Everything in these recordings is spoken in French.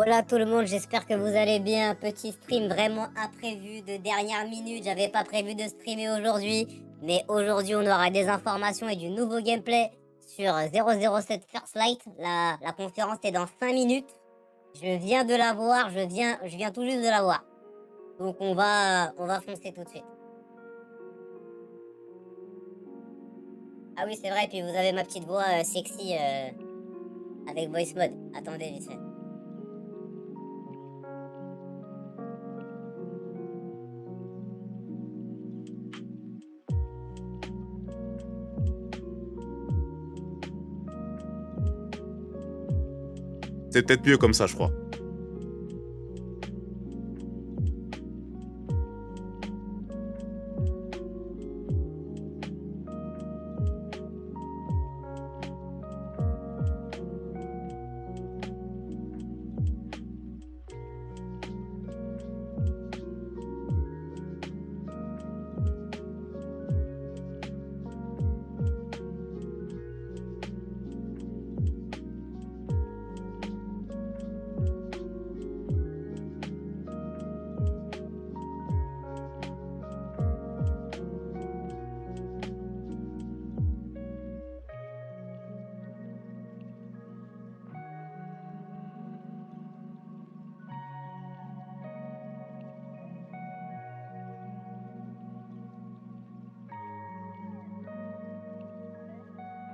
Hola tout le monde, j'espère que vous allez bien. Petit stream vraiment imprévu de dernière minute. J'avais pas prévu de streamer aujourd'hui, mais aujourd'hui on aura des informations et du nouveau gameplay sur 007 First Light. La conférence est dans 5 minutes. Je viens de la voir, je viens tout juste de la voir. Donc on va foncer tout de suite. Ah oui c'est vrai, et puis vous avez ma petite voix sexy avec voice mode. Attendez vite fait. C'est peut-être mieux comme ça, je crois.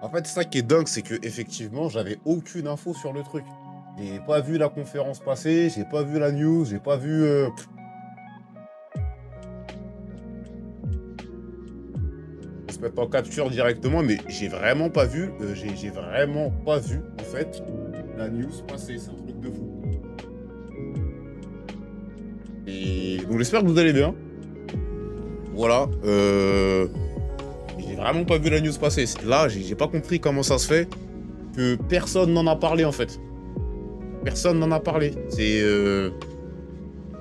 En fait, ça qui est dingue, c'est que effectivement, j'avais aucune info sur le truc. J'ai pas vu la conférence passer, j'ai pas vu la news, j'ai pas vu. On se mettre en capture directement, mais j'ai vraiment pas vu. J'ai vraiment pas vu en fait la news passer. C'est un truc de fou. Et donc j'espère que vous allez bien. Voilà. J'ai vraiment pas vu la news passer. Là, j'ai pas compris comment ça se fait que personne n'en a parlé en fait. Personne n'en a parlé. C'est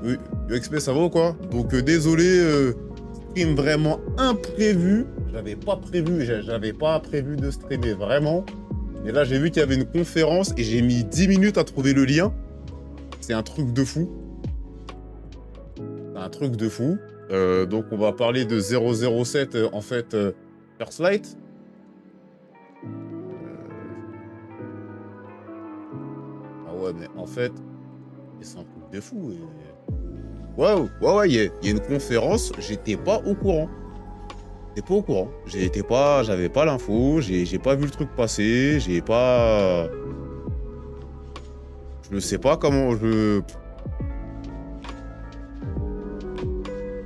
oui, UXP, ça va ou quoi? Donc désolé, stream vraiment imprévu. J'avais pas prévu de streamer vraiment. Et là, j'ai vu qu'il y avait une conférence et j'ai mis 10 minutes à trouver le lien. C'est un truc de fou. C'est un truc de fou. Donc on va parler de 007 en fait. First Light. Ah ouais, mais en fait, c'est un truc de fou. Ouais, il y a une conférence, j'étais pas au courant. J'étais pas au courant. J'avais pas l'info, j'ai pas vu le truc passer, j'ai pas... Je ne sais pas comment je...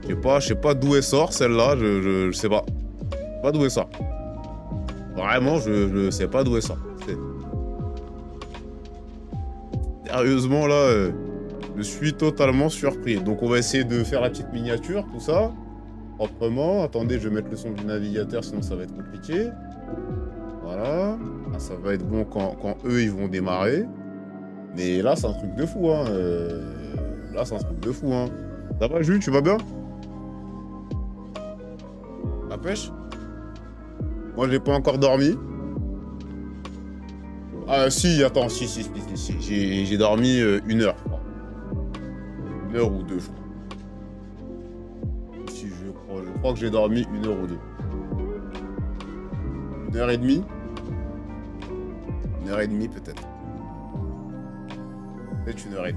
Je sais pas d'où elle sort celle-là, je sais pas. Pas d'où elle sort. Vraiment, je sais pas d'où elle sort. Sérieusement, là, je suis totalement surpris. Donc, on va essayer de faire la petite miniature, tout ça, proprement. Attendez, je vais mettre le son du navigateur, sinon ça va être compliqué. Voilà. Ah, ça va être bon quand eux, ils vont démarrer. Mais là, c'est un truc de fou, hein. Là, c'est un truc de fou, hein. Ça va, Jules, tu vas bien? La pêche? Moi, j'ai pas encore dormi. Ah, si, attends, si. J'ai dormi 1 heure, je crois. 1 heure ou 2, je crois. Si, je crois que j'ai dormi 1 heure ou 2. 1h30. 1h30, peut-être. Peut-être 1h30.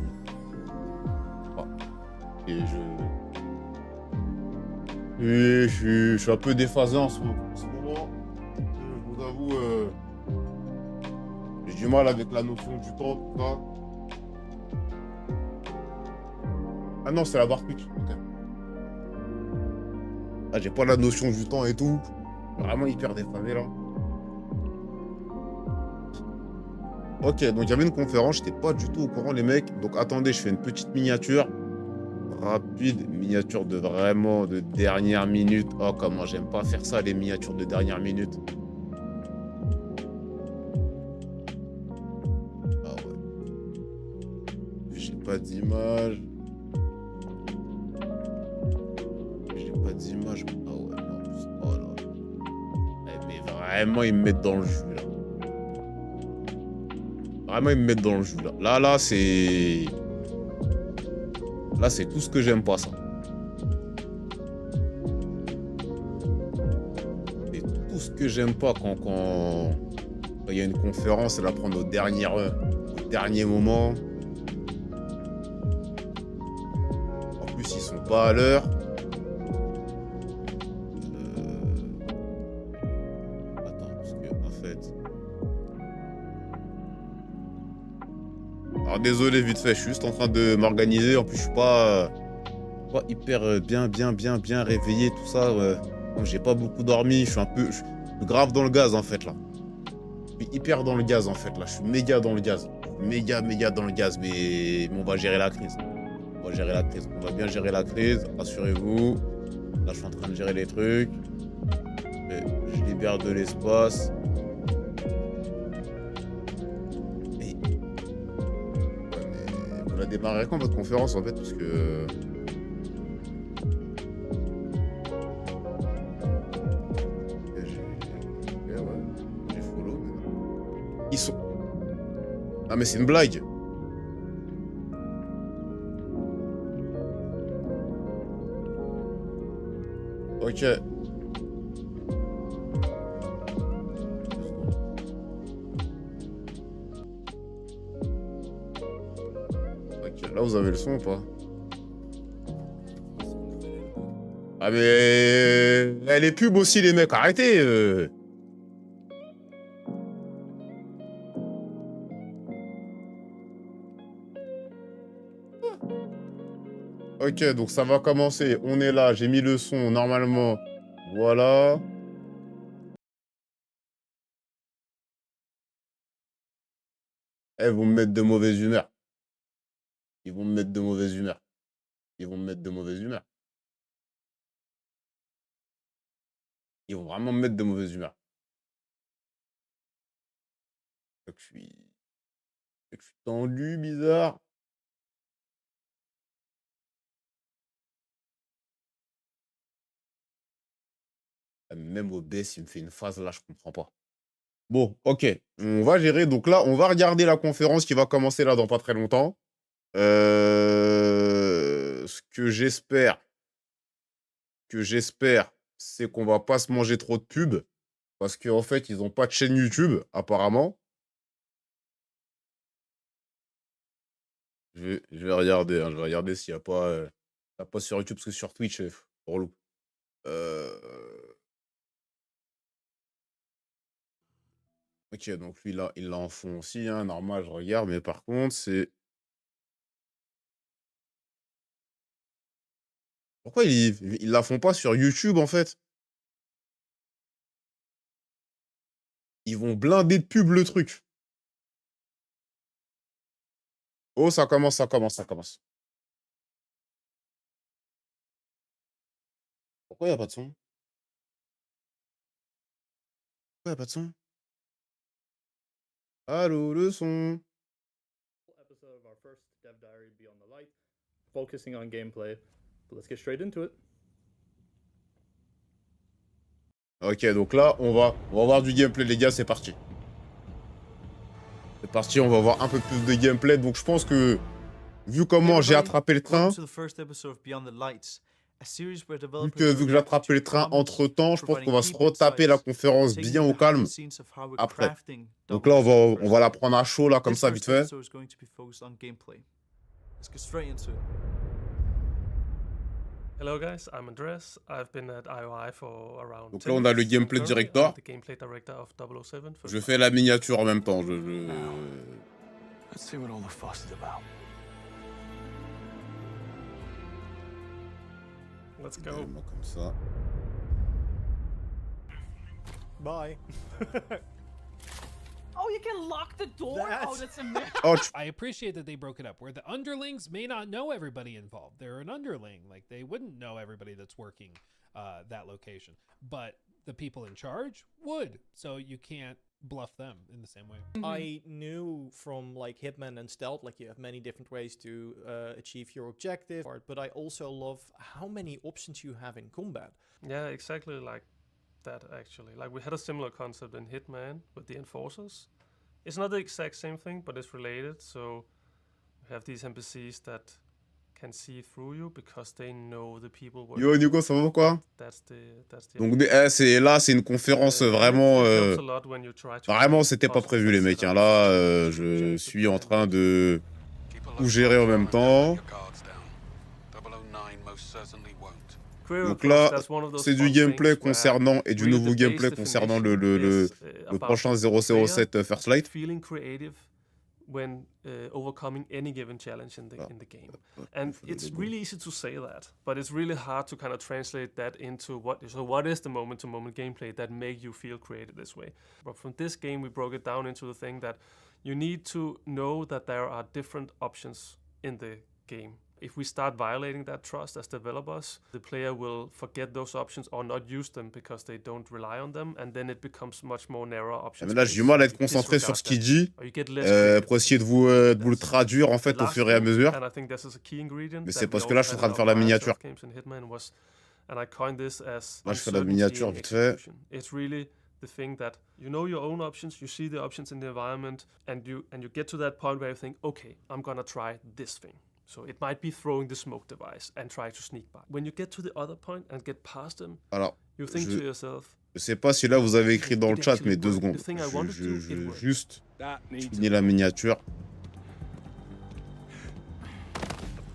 Ah. Et je suis un peu déphasé en ce moment. Je vous avoue, j'ai du mal avec la notion du temps, tout ça. Ah non, c'est la barre Twitch. Ok. Ah, j'ai pas la notion du temps et tout. Vraiment hyper déphasé là. Ok, donc il y avait une conférence, j'étais pas du tout au courant les mecs. Donc attendez, je fais une petite miniature. Rapide, miniature de vraiment de dernière minute. Oh, comment j'aime pas faire ça, les miniatures de dernière minute. Ah ouais. J'ai pas d'image. Ah ouais, non. Oh là. Mais vraiment, ils me mettent dans le jus là. Vraiment, ils me mettent dans le jus, là. Là, c'est... Là, c'est tout ce que j'aime pas, ça. C'est tout ce que j'aime pas quand il y a une conférence, elle la prendre au dernier moment. En plus, ils sont pas à l'heure. Attends, parce que, en fait... Alors, désolé, vite fait, je suis juste en train de m'organiser. En plus, je suis pas hyper bien réveillé, tout ça. Donc, j'ai pas beaucoup dormi. Je suis grave dans le gaz, en fait, là. Je suis hyper dans le gaz, en fait, là. Je suis méga dans le gaz. Méga dans le gaz. Mais on va gérer la crise. On va gérer la crise. On va bien gérer la crise. Rassurez-vous. Là, je suis en train de gérer les trucs. Je libère de l'espace. Vous la démarrez quand votre conférence, en fait, parce que... J'ai follow, mais non. Ils sont... Ah, mais c'est une blague. Ok. Ok, là, vous avez le son ou pas? Ah, mais... Les pubs aussi, les mecs, arrêtez Ok, donc ça va commencer. On est là, j'ai mis le son, normalement. Voilà. Ils vont me mettre de mauvaise humeur. Ils vont me mettre de mauvaise humeur. Ils vont me mettre de mauvaise humeur. Ils vont vraiment me mettre de mauvaise humeur. Je suis tendu, bizarre. Même OBS, il me fait une phase là, je comprends pas. Bon, ok, on va gérer. Donc là, on va regarder la conférence qui va commencer là dans pas très longtemps. Ce que j'espère, c'est qu'on va pas se manger trop de pubs. Parce qu'en fait, ils ont pas de chaîne YouTube, apparemment. Je vais regarder, hein, je vais regarder s'il n'y a pas sur YouTube, parce que sur Twitch, relou. Ok, donc lui, là, il l'a en fond aussi, hein, normal, je regarde, mais par contre, c'est... Pourquoi ils la font pas sur YouTube, en fait? Ils vont blinder de pub le truc. Oh, ça commence, ça commence, ça commence. Pourquoi il n'y a pas de son? Pourquoi il n'y a pas de son? Allô, le son? Episode of our first Dev Diary Beyond the Light, focusing on gameplay. But let's get straight into it. Ok, donc là, on va voir du gameplay, les gars, c'est parti. C'est parti, on va voir un peu plus de gameplay. Donc je pense que, vu comment j'ai attrapé le train, vu que j'ai attrapé le train entre-temps, je pense qu'on va se retaper la conférence bien au calme après. Donc là, on va la prendre à chaud, là, comme ça, vite fait. Hello guys, I'm Andres. I've been at IOI for around Donc là, on a le gameplay director. the gameplay director of 007. Je fais la miniature en même temps. Let's see what all the fuss is about. Let's go. Comme ça. Bye. Oh, you can lock the door? Oh, that's amazing. Oh, I appreciate that they broke it up, where the underlings may not know everybody involved. They're an underling. Like, they wouldn't know everybody that's working that location. But the people in charge would. So you can't bluff them in the same way. I knew from like Hitman and Stealth, like you have many different ways to achieve your objective, but I also love how many options you have in combat. Yeah, exactly like that actually. Like we had a similar concept in Hitman with the enforcers. It's not the exact same thing, but it's related. So you have these NPCs that can see through you because they know the people working. Yo Nico, ça va quoi? That's the Donc c'est une conférence vraiment vraiment c'était pas prévu les mecs hein. Là je suis en train de tout gérer en même temps. Donc là c'est du gameplay concernant et du nouveau gameplay concernant le prochain 007 First Light. When overcoming any given challenge in the game. And it's really easy to say that, but it's really hard to kind of translate that into what is the moment-to-moment gameplay that make you feel creative this way. But from this game, we broke it down into the thing that you need to know that there are different options in the game. If we start violating that trust as developers, the player will forget those options or not use them because they don't rely on them, and then it becomes much more narrow options. Mais là, j'ai du mal à être concentré sur ce qu'il dit pour essayer de vous le traduire en fait au fur et à mesure. Mais c'est parce que là, je suis en train de faire la miniature. Là, je fais la miniature vite fait. The thing that you know your own options, you see the options in the environment, and you get to that point where you think, okay, I'm gonna try this thing. So it might be throwing the smoke device and try to sneak by. When you get to the other point and get past them, alors, you think to yourself. Je sais pas si là vous avez écrit dans le chat, mais 2 secondes. Je juste finis la miniature.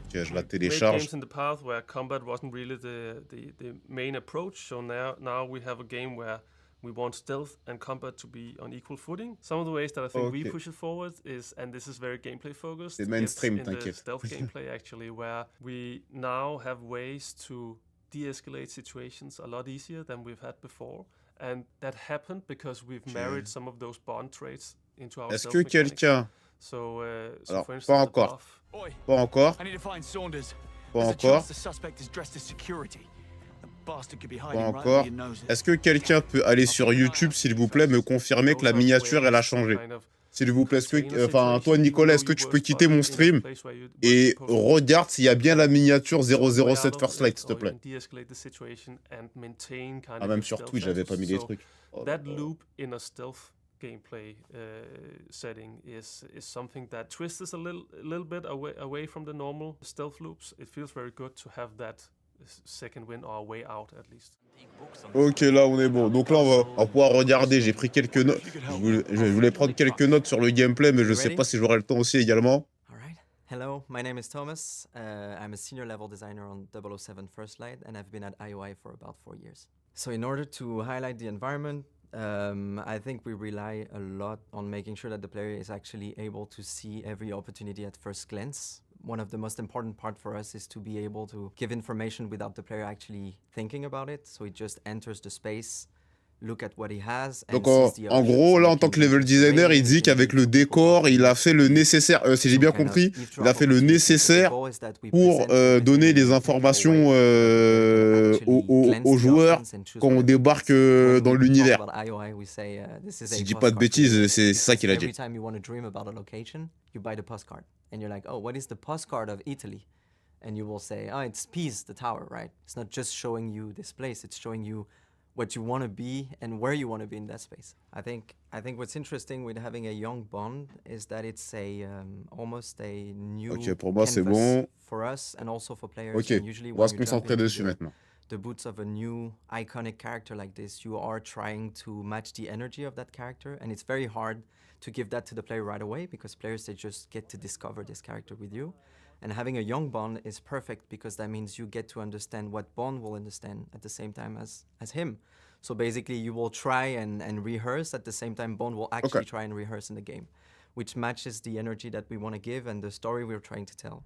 Ok, je la télécharge. Games in the past where combat wasn't really the main approach. So now we have a game where we want stealth and combat to be on equal footing. Some of the ways that I think we push it forward is, and this is very gameplay focused, c'est mainstream, in the stealth gameplay actually, where we now have ways to de-escalate situations a lot easier than we've had before. And that happened because we've married some of those bond traits into our Est-ce que quelqu'un... Alors, for instance, pas encore. Pas encore. Pas encore. Pas encore. Est-ce que quelqu'un peut aller sur YouTube, s'il vous plaît, me confirmer que la miniature, elle a changé? S'il vous plaît, enfin, toi, Nicolas, est-ce que tu peux quitter mon stream et regarde s'il y a bien la miniature 007 First Light, s'il te plaît. Ah, même sur Twitch, j'avais pas mis les trucs. Gameplay setting is something that twists a little bit away from the normal stealth loops. It feels very good to have that second win or way out at least. Ok, là on est bon. Donc là on va pouvoir regarder. J'ai pris quelques notes. Je voulais prendre quelques notes sur le gameplay, mais je sais pas si j'aurai le temps aussi également. Alright. Hello, my name is Thomas. I'm a senior level designer on 007 First Light, and I've been at IOI for about 4 years. So in order to highlight the environment, I think we rely a lot on making sure that the player is actually able to see every opportunity at first glance. One of the most important part for us is to be able to give information without the player actually thinking about it. So it just enters the space, look at what he has. Donc en gros, là en tant que level designer, il dit qu'avec le décor, il a fait le nécessaire, si j'ai bien compris, il a fait le nécessaire pour donner les informations aux joueurs quand on débarque dans l'univers. Si je dis pas de bêtises, c'est ça qu'il a dit. And you're like, oh, what is the postcard of Italy? And you will say, oh, it's Pise, the tower, right? It's not just showing you this place, it's showing you what you want to be and where you want to be in that space. I think what's interesting with having a young Bond is that it's almost a new canvas for us and also for players. Ok, on va se concentrer dessus maintenant. The boots of a new iconic character like this, you are trying to match the energy of that character, and it's very hard to give that to the player right away because players, they just get to discover this character with you. And having a young Bond is perfect because that means you get to understand what Bond will understand at the same time as him. So basically you will try and rehearse at the same time Bond will actually try and rehearse in the game, which matches the energy that we want to give and the story we're trying to tell.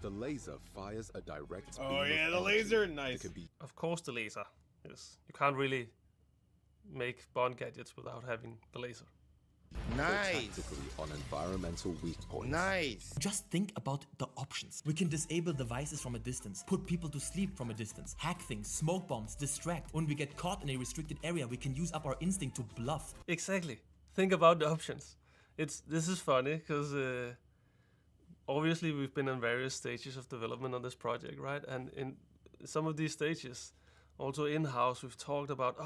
The laser fires a direct Oh yeah, the laser, nice. Of course the laser, yes. You can't really make Bond gadgets without having the laser. Nice. On environmental weak points. Nice. Just think about the options. We can disable devices from a distance, put people to sleep from a distance, hack things, smoke bombs, distract. When we get caught in a restricted area, we can use up our instinct to bluff. Exactly. Think about the options. This is funny because obviously we've been in various stages of development on this project, right? And in some of these stages, also in-house, we've talked about,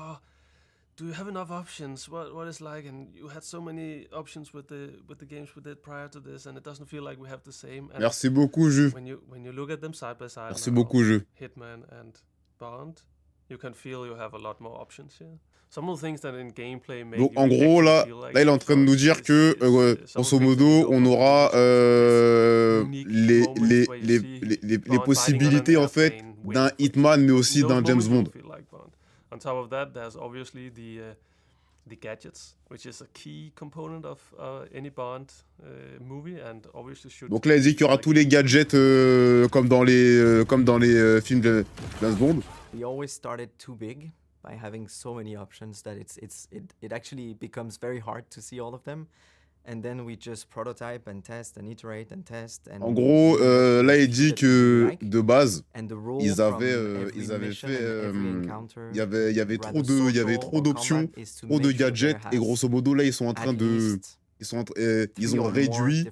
do you have enough options? What is like? And you had so many options with the games we did prior to this, and it doesn't feel like we have the same. And Merci beaucoup, Jus. when you look at them side by side, Merci now, beaucoup, Jus. Hitman and Bond, you can feel you have a lot more options here. Some of the things that in gameplay make Donc you en gros, actually là, feel like là, il est en train de nous dire que, grosso modo, on aura les possibilités, en fait, d'un Hitman, mais aussi d'un James Bond. On top of that, there's obviously the gadgets, which is a key component of any Bond movie, and obviously should. Donc là, il dit qu'il y aura tous les gadgets comme dans les films de James Bond. We always started too big by having so many options that it actually becomes very hard to see all of them. And then we just prototype and test and iterate and test. And en gros, là, il dit que de base, ils avaient fait, il y avait trop d'options, trop de gadgets, et grosso modo, là, ils sont en train de, ils ont réduit,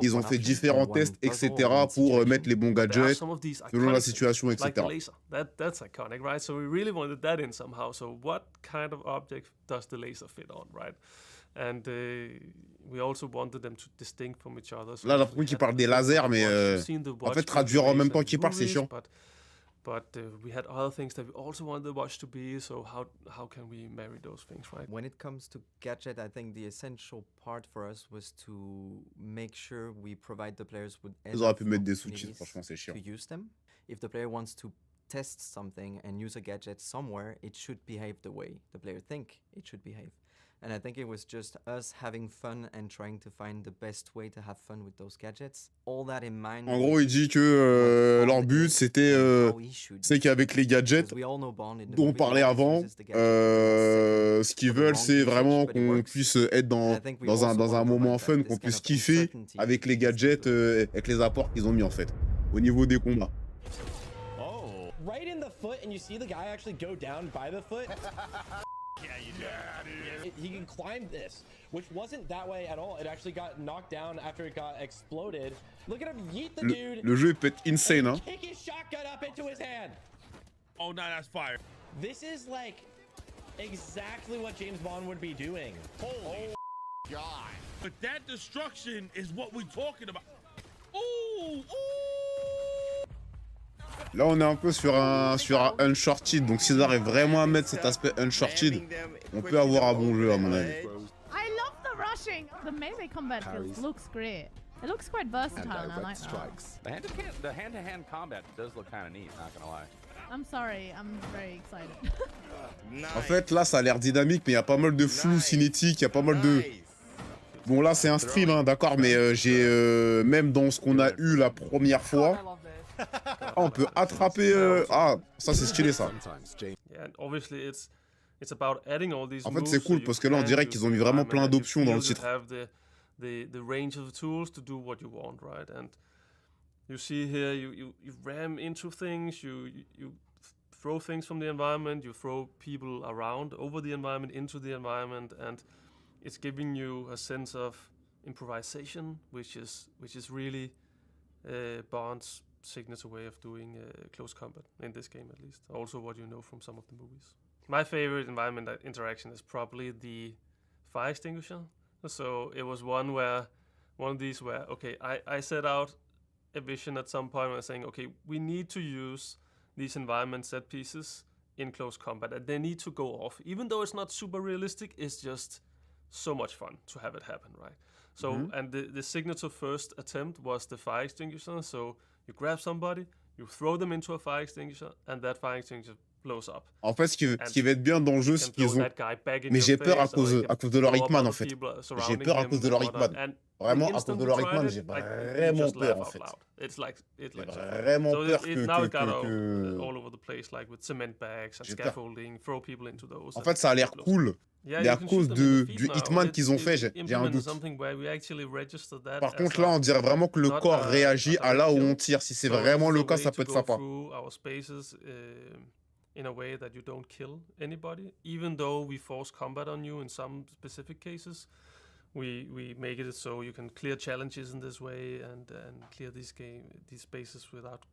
ils ont fait différents tests, etc., pour mettre les bons gadgets selon la situation, etc. Like the laser. That's iconic, right? So we really wanted that in somehow. So what kind of object does the laser fit on, right? And we also wanted them to distinct from each other. So là, j'ai l'impression qu'il parle des lasers, mais en fait, traduire en même temps qu'il parle, c'est chiant. But we had other things that we also wanted the watch to be, so how can we marry those things, right? When it comes to gadget, I think the essential part for us was to make sure we provide the players with Ils auraient pu mettre des sous-titres, franchement, c'est chiant. to use them. If the player wants to test something and use a gadget somewhere, it should behave the way the player think it should behave. And I think it was just us having fun and trying to find the best way to have fun with those gadgets. All that in mind. En gros, il dit que leur but, c'est qu'avec les gadgets dont on parlait avant, ce qu'ils veulent, c'est vraiment qu'on puisse être dans un moment fun, qu'on puisse kiffer avec les gadgets, avec les apports qu'ils ont mis en fait, au niveau des combats. Oh. Right in the foot, and you see the guy actually go down by the foot. Yeah, you do. Yeah, he can climb this, which wasn't that way at all. It actually got knocked down after it got exploded. Look at him yeet the dude. Le jeu peut être insane, hein. Kick his shotgun up into his hand. Oh, no, that's fire. This is like exactly what James Bond would be doing. Holy God. But that destruction is what we're talking about. Ooh, ooh. Là, on est un peu sur un Uncharted, donc s'ils arrivent vraiment à mettre cet aspect Uncharted, on peut avoir un bon jeu à mon avis. I love the rushing. The melee combat looks great. It looks quite versatile, and I like that. The hand-to-hand combat does look kind of neat, not gonna lie. I'm sorry, I'm very excited. En fait, là, ça a l'air dynamique, mais il y a pas mal de flou cinétique, il y a pas mal de... Bon, là, c'est un stream, hein, d'accord, mais j'ai... même dans ce qu'on a eu la première fois... Ah, on peut attraper... Ah, ça c'est stylé ça. En fait c'est cool parce que là on dirait qu'ils ont mis vraiment plein d'options dans le titre. The range of tools to do what you want, right? And you see here, you ram into things, you throw things from the environment, you throw people around over the environment into the environment, and it's giving you a sense of improvisation, which is really Bond's signature way of doing close combat, in this game at least. Also what you know from some of the movies. My favorite environment interaction is probably the fire extinguisher. So it was one of these where, okay, I set out a vision at some point where I was saying, okay, we need to use these environment set pieces in close combat, and they need to go off. Even though it's not super realistic, it's just so much fun to have it happen, right? So, and the signature first attempt was the fire extinguisher, so you grab somebody, you throw them into a fire extinguisher, and that fire extinguisher blows up. En fait, ce qui va être bien dans le jeu, c'est qu'ils ont... Mais j'ai peur à cause de leur Hitman, en fait. J'ai peur à cause de leur Hitman. Vraiment, à cause de leur Hitman, j'ai vraiment peur, en fait. J'ai vraiment peur que... all over the place, like with cement bags and scaffolding, throw people into those. En fait, ça a l'air cool. Mais à cause du Hitman qu'ils ont fait, j'ai un doute. Par contre, là, on dirait vraiment que le corps réagit à là où on tire. Si c'est vraiment le cas, ça peut être sympa. In a way that you don't kill anybody, even though we force combat on you in some specific cases. We make it so you can clear challenges in this way and clear these spaces without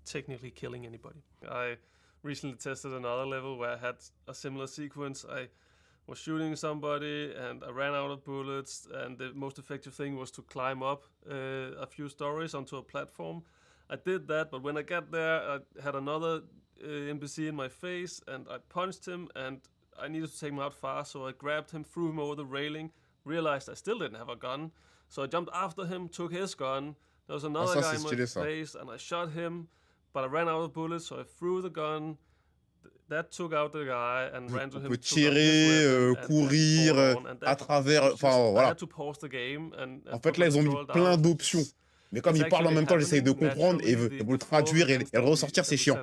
technically killing anybody. I recently tested another level where I had a similar sequence. I was shooting somebody and I ran out of bullets, and the most effective thing was to climb up a few stories onto a platform. I did that, but when I got there, I had another NPC in my face, and I punched him, and I needed to take him out fast, so I grabbed him, threw him over the railing, realized I still didn't have a gun, so I jumped after him, took his gun. There was another guy in my face, and I shot him, but I ran out of bullets, so I threw the gun. That took out the guy and ran to him. On peut tirer, courir, à travers... Enfin, voilà. En fait, là, ils ont mis plein d'options. Mais comme ils parlent en même temps, j'essaye de comprendre et vous le traduire et le ressortir, c'est chiant.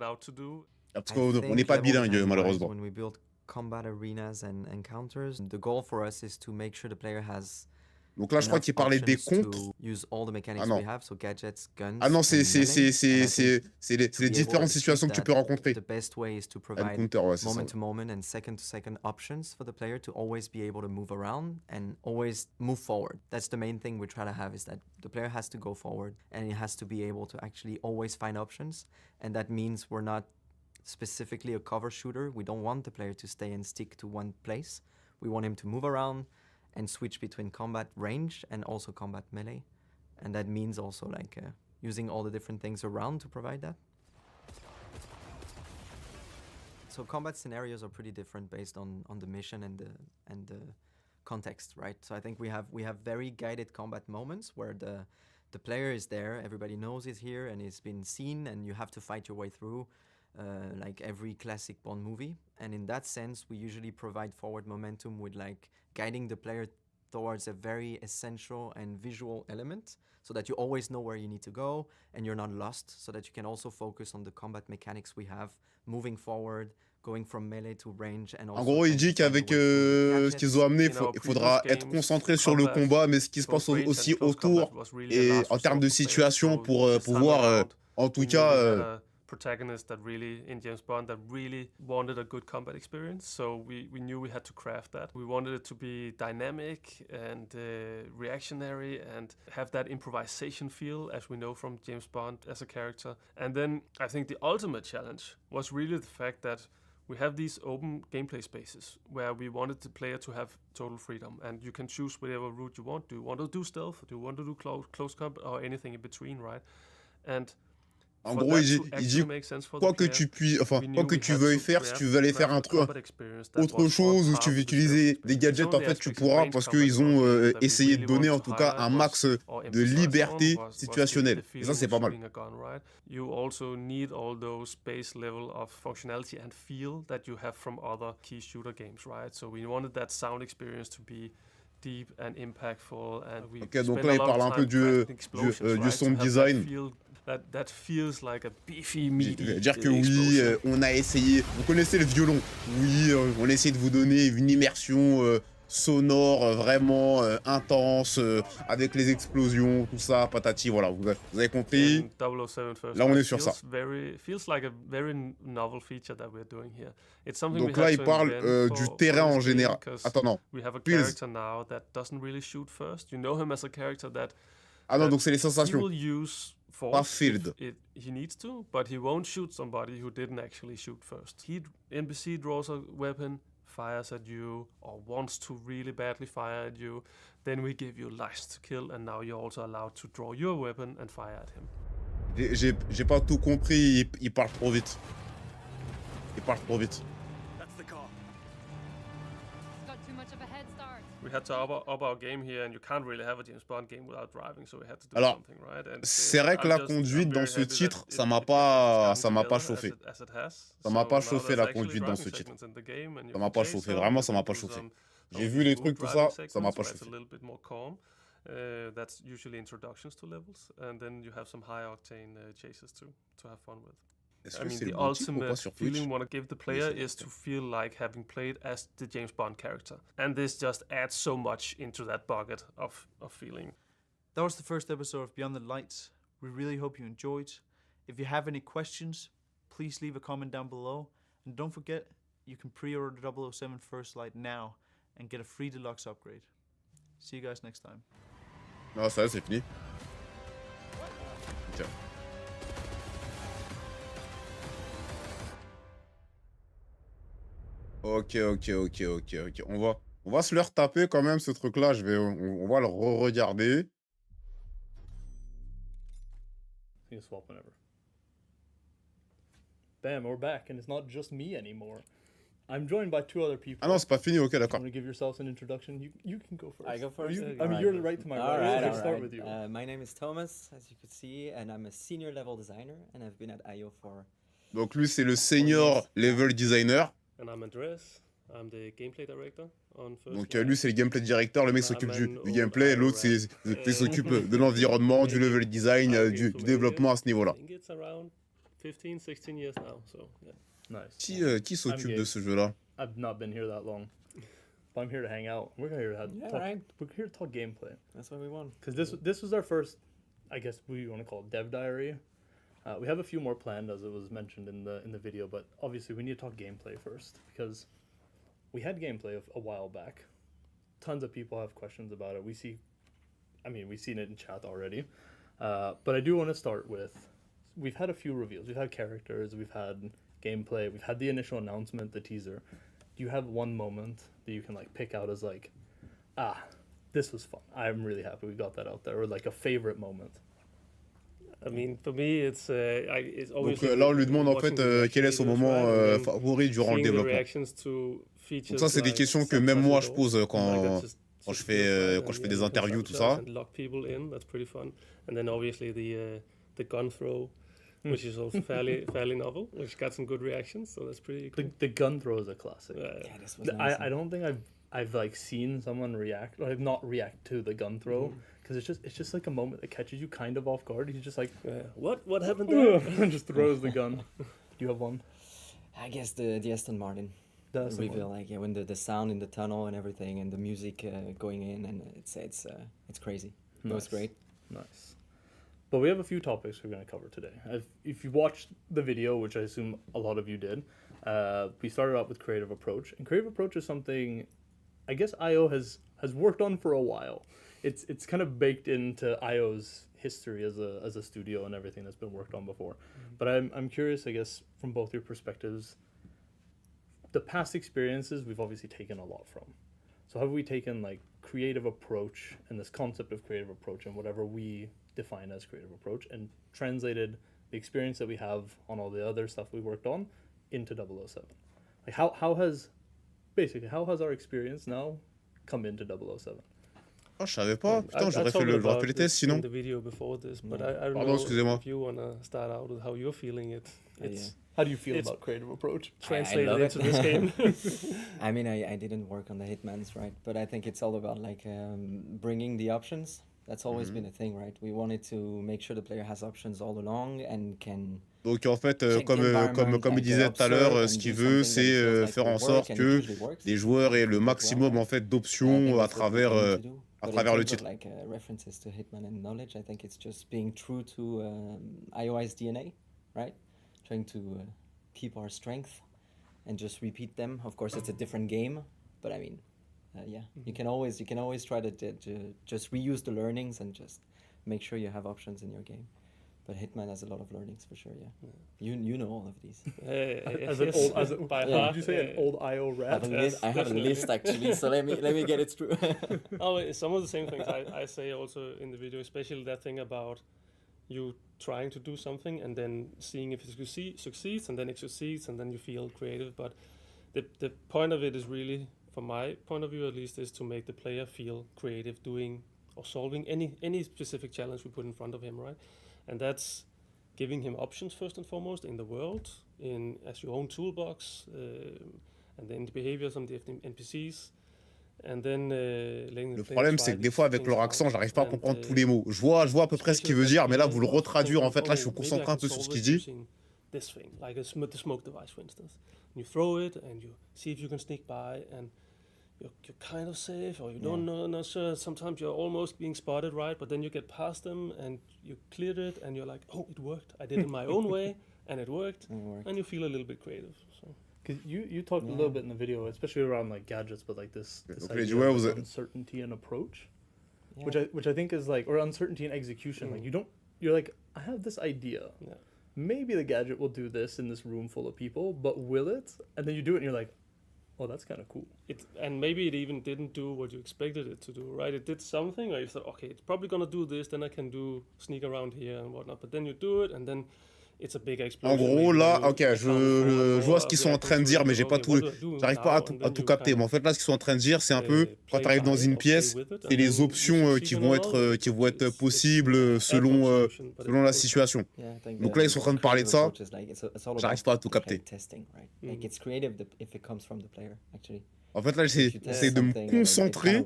Parce qu'on n'est pas bilingue, malheureusement. When we build combat arenas and encounters, the goal for us is to make sure the player has Donc là, je crois qu'il parlait des comptes. Ah non. Ah non, c'est les différentes situations que tu peux rencontrer. Un counter, ouais, c'est ça. Moment to moment and second to second options for the player to always be able to move around and always move forward. That's the main thing we try to have, is that the player has to go forward and he has to be able to actually always find options. And that means we're not specifically a cover shooter. We don't want the player to stay and stick to one place. We want him to move around and switch between combat range and also combat melee. And that means also like using all the different things around to provide that. So combat scenarios are pretty different based on the mission and the context, right? So I think we have very guided combat moments where the player is there, everybody knows he's here and he's been seen, and you have to fight your way through like every classic Bond movie. And in that sense, we usually provide forward momentum with like guiding the player towards a very essential and visual element, so that you always know where you need to go and you're not lost, so that you can also focus on the combat mechanics we have, moving forward, going from melee to range. And also en gros, il dit qu'avec ce qu'ils ont amené, il faudra être concentré sur le combat, mais ce qui se passe aussi autour et en termes de situation pour pouvoir, en tout cas... Protagonists that really, in James Bond, that really wanted a good combat experience, so we knew we had to craft that. We wanted it to be dynamic and reactionary and have that improvisation feel, as we know from James Bond as a character. And then I think the ultimate challenge was really the fact that we have these open gameplay spaces where we wanted the player to have total freedom, and you can choose whatever route you want. Do you want to do stealth? Do you want to do close combat, or anything in between, right? And en gros, il dit quoi que tu puisses, enfin, quoi que tu veuilles faire, si tu veux aller faire un truc, autre chose, ou si tu veux utiliser des gadgets, en fait, tu pourras, parce qu'ils ont essayé de donner, en tout cas, un max de liberté situationnelle. Et ça, c'est pas mal. You also need all those base level of functionality and feel that you have from other key shooter games, right? So we wanted that sound experience to be deep and impactful, and we ok, donc là, il parle un peu du sound design. That feels like a beefy, meaty dire que oui, on a essayé, vous connaissez le violon, oui, on a essayé de vous donner une immersion sonore vraiment intense, avec les explosions, tout ça, patati, voilà, vous avez compris. Là, on est sur ça. Donc là, il parle du terrain en général. Attends, non. Ah non, donc c'est les sensations. Pas field. He needs to, but he won't shoot somebody who didn't actually shoot first. NPC draws a weapon, fires at you, or wants to really badly fire at you. Then we give you license to kill, and now you're also allowed to draw your weapon and fire at him. J'ai pas tout compris, il parle trop vite. Il parle trop vite. We had to up our game here, and you can't really have a James Bond game without driving, so we had to do something, right? And c'est vrai que la conduite dans ce titre, ça m'a pas chauffé. Ça m'a pas chauffé la conduite dans ce titre. Ça m'a pas chauffé, vraiment ça m'a pas chauffé. J'ai vu les trucs, tout ça, ça m'a pas chauffé. That's usually introductions to levels, and then you have some high octane chases to have fun with. I mean, the ultimate feeling we want to give the player is to feel like having played as the James Bond character. And this just adds so much into that bucket of feeling. That was the first episode of Beyond the Lights. We really hope you enjoyed. If you have any questions, please leave a comment down below. And don't forget, you can pre-order 007 First Light now and get a free deluxe upgrade. See you guys next time. Non, ça c'est fini. Tiens. Ok. On va se le retaper quand même, ce truc-là. On va le re-regarder. You can swap whenever. Bam, we're back, and it's not just me anymore. I'm joined by two other people. Ah non, c'est pas fini, ok, d'accord. Want to give yourselves an introduction? You can go first. I go first? I mean, you're right to my right. Let's start with you. My name is Thomas, as you could see, and I'm a senior level designer, and I've been at IO for... Donc lui, c'est le senior level designer. And I'm Andreas. I'm the gameplay director on First Donc Light. lui, c'est le gameplay directeur. Le mec s'occupe du gameplay, et l'autre, s'occupe de l'environnement, du level design, du développement à ce niveau-là. I think it's around 15, 16 years now, so yeah. Nice. Qui s'occupe de ce jeu-là? I've not been here that long. But I'm here to hang out. We're here to talk gameplay. That's what we want. Because this was our first, I guess we want to call it dev diary. We have a few more planned, as it was mentioned in the video, but obviously we need to talk gameplay first, because we had gameplay a while back. Tons of people have questions about it. We've seen it in chat already. But I do want to start with, we've had a few reveals. We've had characters, we've had gameplay, we've had the initial announcement, the teaser. Do you have one moment that you can like pick out as like, this was fun, I'm really happy we got that out there, or like a favorite moment? I mean, for me, it's always. Donc là, on lui demande en fait quel est son moment favori durant le développement. Donc ça, c'est des questions que même moi je pose quand je fais des interviews, tout ça. Lock people in, that's pretty fun. And then obviously the gun throw, which is also fairly novel, which got some good reactions, so that's pretty cool. The gun throw is a classic. Yeah, this was nice. I don't think I've like seen someone react, or not react to the gun throw, because it's just like a moment that catches you kind of off guard. He's just like, what happened there? And just throws the gun. Do you have one? I guess the Aston Martin reveal, like when the sound in the tunnel and everything, and the music going in, and it's crazy. It was great. Nice. But we have a few topics we're going to cover today. If you watched the video, which I assume a lot of you did, we started out with creative approach, and creative approach is something I guess IO has worked on for a while. It's kind of baked into IO's history as a studio and everything that's been worked on before. But I'm curious, I guess, from both your perspectives, the past experiences we've obviously taken a lot from. So have we taken like creative approach and this concept of creative approach and whatever we define as creative approach and translated the experience that we have on all the other stuff we worked on into 007? Like how has our experience now come into 007? Oh, je savais pas. Putain, j'aurais fait le test sinon. The video before this, but I don't Pardon, know excusez-moi. if you want to start out with how you're feeling it. How do you feel about creative approach? Translated into this game. I mean, I didn't work on the Hitmans, right? But I think it's all about like bringing the options. That's always been a thing, right? We wanted to make sure the player has options all along and can... Donc en fait, comme il disait tout à l'heure, ce qu'il veut, c'est faire en sorte que les joueurs aient le maximum en fait d'options à travers le titre. Like references to Hitman and knowledge, I think it's just being true to iOS DNA, right? Trying to keep our strength and just repeat them. Of course, it's a different game, but I mean, you can always try to just reuse the learnings and just make sure you have options in your game. But Hitman has a lot of learnings for sure, yeah. You know all of these. Did you say an old IO rat? I have a list actually, so let me get it through. Some of the same things I say also in the video, especially that thing about you trying to do something and then seeing if it succeeds, and then it succeeds, and then you feel creative. But the point of it is really, from my point of view at least, is to make the player feel creative doing or solving any specific challenge we put in front of him, right? And that's giving him options first and foremost in the world, as your own toolbox, and then the behaviors of the NPCs. And then, le problème, c'est que des fois, avec leur accent, j'arrive pas à comprendre tous les mots. Je vois à peu près ce qu'il veut dire, mais là, vous le retraduire, en fait, là, je suis concentré un peu sur ce qu'il dit. This thing, like the smoke device, for instance. You throw it, and you see if you can sneak by, and you're kind of safe, or you don't know sure. Sometimes you're almost being spotted, right? But then you get past them, and you cleared it, and you're like, oh, it worked. I did it my own way, and it worked. And you feel a little bit creative. So. Because you talked a little bit in the video, especially around like gadgets, but like this idea of uncertainty and approach, which I think is like, or uncertainty and execution. Like you're like, I have this idea. Yeah. Maybe the gadget will do this in this room full of people, but will it? And then you do it, and you're like, oh, that's kind of cool. And maybe it even didn't do what you expected it to do, right? It did something where you thought, okay, it's probably gonna do this, then I can sneak around here and whatnot. But then you do it, and then it's a big explosion. En gros, là, ok, je vois ce qu'ils sont en train de dire, mais j'ai pas tout, j'arrive pas à tout capter. Mais en fait, là, ce qu'ils sont en train de dire, c'est un peu quand tu arrives dans une pièce, c'est les options qui vont être possibles selon la situation. Donc là, ils sont en train de parler de ça. J'arrive pas à tout capter. En fait, là, j'essaie de me concentrer.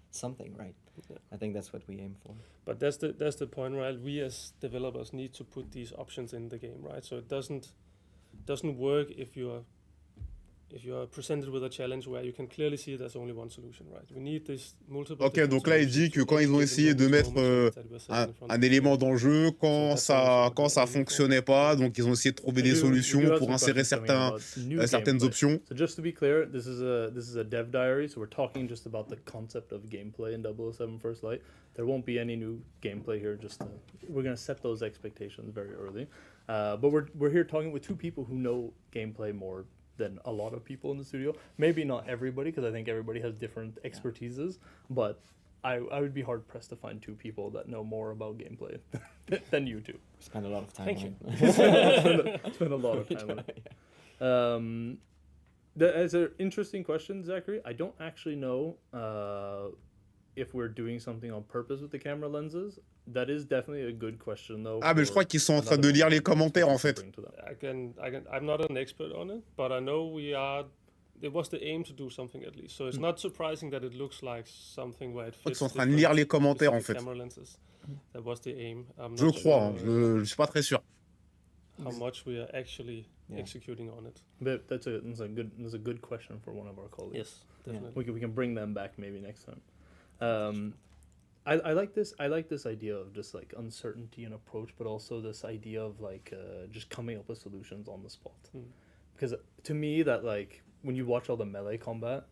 Something, right? I think that's what we aim for. But that's the point, right? We as developers need to put these options in the game, right? So it doesn't work if you are presented with a challenge where you can clearly see there's only one solution, right? We need this multiple. Ok, donc là il dit que quand ils ont essayé de mettre un élément dans le jeu, quand ça fonctionnait pas, donc ils ont essayé de trouver des solutions pour insérer certaines options. So just to be clear, this is a dev diary, so we're talking just about the concept of gameplay in 007 First Light. There won't be any new gameplay here. We're gonna set those expectations very early. But we're here talking with two people who know gameplay more than a lot of people in the studio. Maybe not everybody, because I think everybody has different expertises, but I would be hard pressed to find two people that know more about gameplay than you two. Spend a lot of time Thank on you. Spend a lot of time on it. That's an interesting question, Zachary. I don't actually know if we're doing something on purpose with the camera lenses. That is definitely a good question, though. Ah, mais je crois qu'ils sont en train de lire les commentaires, en fait. I'm not an expert on it, but I know it was the aim to do something at least. So it's not surprising that it looks like something where it fits. Ils sont en train de lire les commentaires, en fait. Camera lenses. That was the aim. Je crois, je suis pas très sûr. How much we are actually executing on it. But that's a good question for one of our colleagues. Yes, definitely. We can bring them back maybe next time. I like this idea of just like uncertainty and approach, but also this idea of like just coming up with solutions on the spot. Because to me, that like when you watch all the melee combat,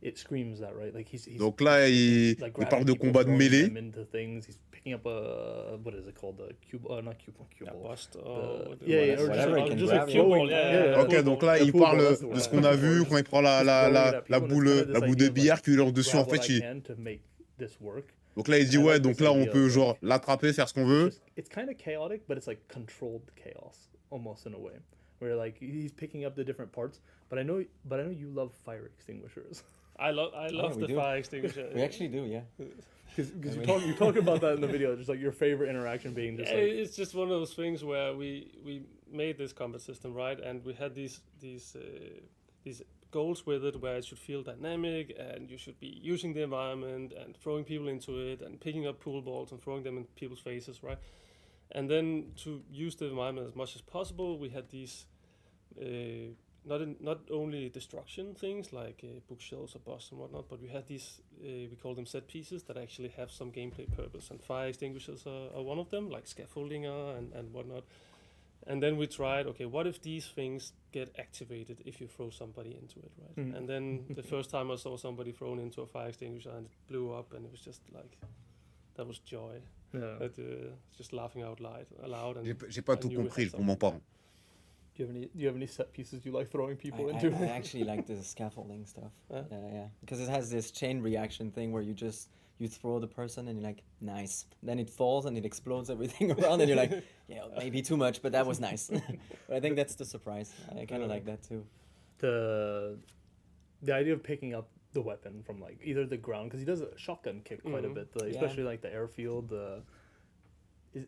it screams that, right? Like he's donc là, il parle de combat de mêlée. Into things. He's picking up a what is it called? The cube, not cube, bust. Ok, donc là, il parle de ce qu'on a vu quand il prend la boule de billard qui lui lance dessus. En fait, donc là, il dit ouais, donc là, on peut genre l'attraper, faire ce qu'on veut. It's kind of chaotic, but it's like controlled chaos, almost in a way, where like he's picking up the different parts. But I know you love fire extinguishers. I love the fire extinguisher. We actually do, yeah. Because you talk about that in the video, just like your favorite interaction being just like... It's just one of those things where we made this combat system, right? And we had these goals with it where it should feel dynamic and you should be using the environment and throwing people into it and picking up pool balls and throwing them in people's faces, right? And then to use the environment as much as possible, we had these not only destruction things like bookshelves or boss and whatnot, but we had these, we call them set pieces that actually have some gameplay purpose, and fire extinguishers are one of them, like scaffolding and whatnot. And then we tried, okay, what if these things get activated if you throw somebody into it, right? And then the first time I saw somebody thrown into a fire extinguisher and it blew up, and it was just like, that was joy. Yeah. Just laughing out loud. J'ai pas tout compris, le comment pas. Do you have any set pieces you like throwing people into? I actually like the scaffolding stuff. Yeah, because it has this chain reaction thing where you throw the person and you're like, nice. Then it falls and it explodes everything around and you're like, yeah, maybe too much, but that was nice. But I think that's the surprise. I kind of like that too. The idea of picking up the weapon from like either the ground, because he does a shotgun kick quite a bit, especially like the airfield.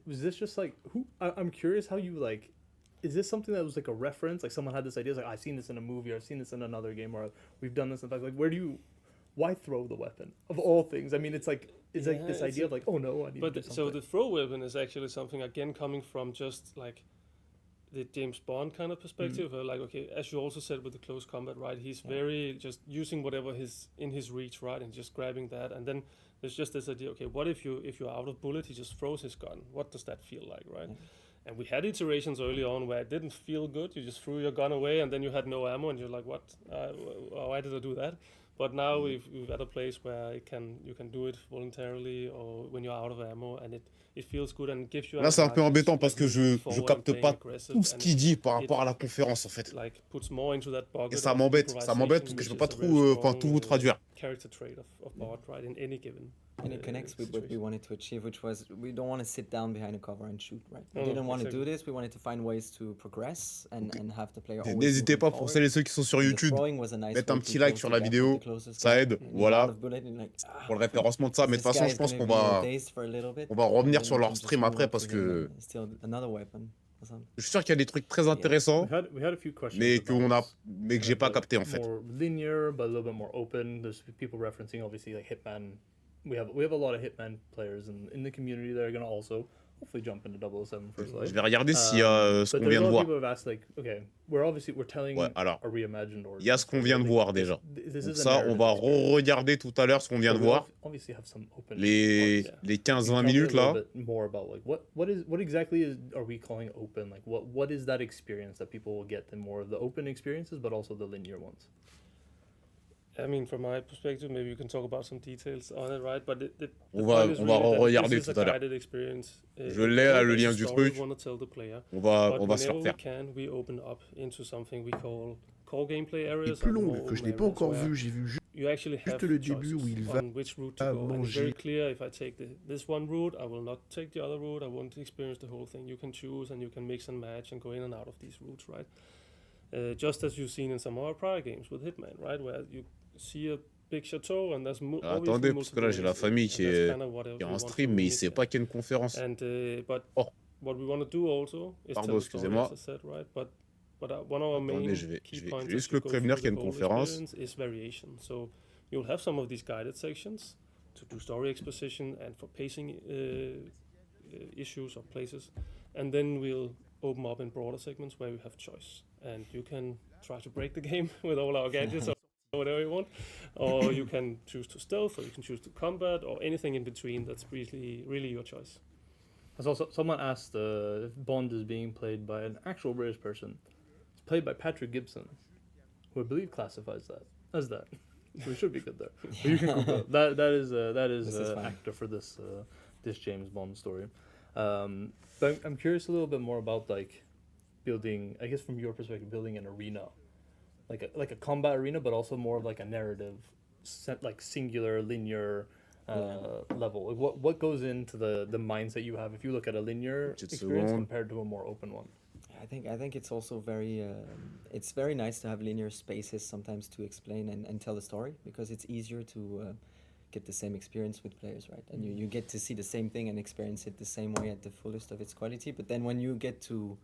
Was this just like, I'm curious how you like, is this something that was like a reference? Like someone had this idea, like I've seen this in a movie or I've seen this in another game or we've done this in fact. Like why throw the weapon of all things? I mean, it's like this idea of like, oh no, I need to do something. So the throw weapon is actually something again coming from just like the James Bond kind of perspective. Like, okay, as you also said with the close combat, right? He's very just using whatever is in his reach, right, and just grabbing that. And then there's just this idea, okay, what if you're out of bullet? He just throws his gun. What does that feel like, right? And we had iterations early on where it didn't feel good. You just threw your gun away and then you had no ammo and you're like, what? Why did I do that? But now we've at a place where you can do it voluntarily or when you're out of ammo, and it feels good and gives you. Là, c'est un peu embêtant parce que je capte pas tout ce qu'il dit par rapport à la conférence en fait. Et ça m'embête parce que je peux pas trop, tout vous traduire. Character trait of bot, right, in any given. And it connects with what we wanted to achieve, which was we don't want to sit down behind a cover and shoot, right? We didn't want to do this. We wanted to find ways to progress and have the player. N'hésitez pas pour celles et ceux qui sont sur YouTube, mettre un petit like sur la vidéo, ça aide, voilà, pour le référencement de ça. Mais de toute façon, je pense qu'on va revenir sur leur stream après parce que je suis sûr qu'il y a des trucs très intéressants, mais que j'ai pas capté en fait. Linear, but a little bit more open. There's people referencing obviously like Hitman. We have a lot of Hitman players in the community that are going to also hopefully jump into 007 First Light. Je vais regarder s'il y a ce qu'on vient de voir. People have asked, like, okay, we're telling alors, a reimagined order. Il y a ce qu'on vient de voir déjà. Donc ça, on va regarder tout à l'heure ce qu'on vient de voir. Les 15-20 minutes là. More about like what exactly are we calling open? Like what is that experience that people will get in more of the open experiences, but also the linear ones? I mean, from my perspective, maybe you can talk about some details on it, right? But on va regarder tout à l'heure. Je l'ai là, le lien du truc. On va se le faire. Il est plus long vu que je l'ai pas encore vu. J'ai vu juste le début où il va manger. Very clear. If I take this one route, I will not take the other route. I won't experience the whole thing. You can choose and you can mix and match and go in and out of these routes, right? Just as you've seen in some of our prior games with Hitman, right, where you see a big chateau and there's attendez, parce que là j'ai la famille qui est en stream, mais il sait pas qu'il y a une conférence. But what we want to do also is pardon, excusez-moi. as I said, right? But one of our main key points juste le prévenir qu'il y a une conférence. Is variation. So you'll have some of these guided sections to do story exposition and for pacing issues or places, and then we'll open up in broader segments where you have choice, and you can try to break the game with all our gadgets or whatever you want, or you can choose to stealth, or you can choose to combat, or anything in between. That's really your choice. As also, someone asked if Bond is being played by an actual British person. It's played by Patrick Gibson, who I believe classifies that as that. We should be good there. But you can Google that. That is actor for this James Bond story. But I'm curious a little bit more about like building, I guess from your perspective, building an arena, like a combat arena, but also more of like a narrative, like singular linear level. Like what goes into the mindset you have if you look at a linear experience compared to a more open one? I think it's also very it's very nice to have linear spaces sometimes to explain and tell a story, because it's easier to get the same experience with players, right? And you get to see the same thing and experience it the same way at the fullest of its quality. But then when you get to,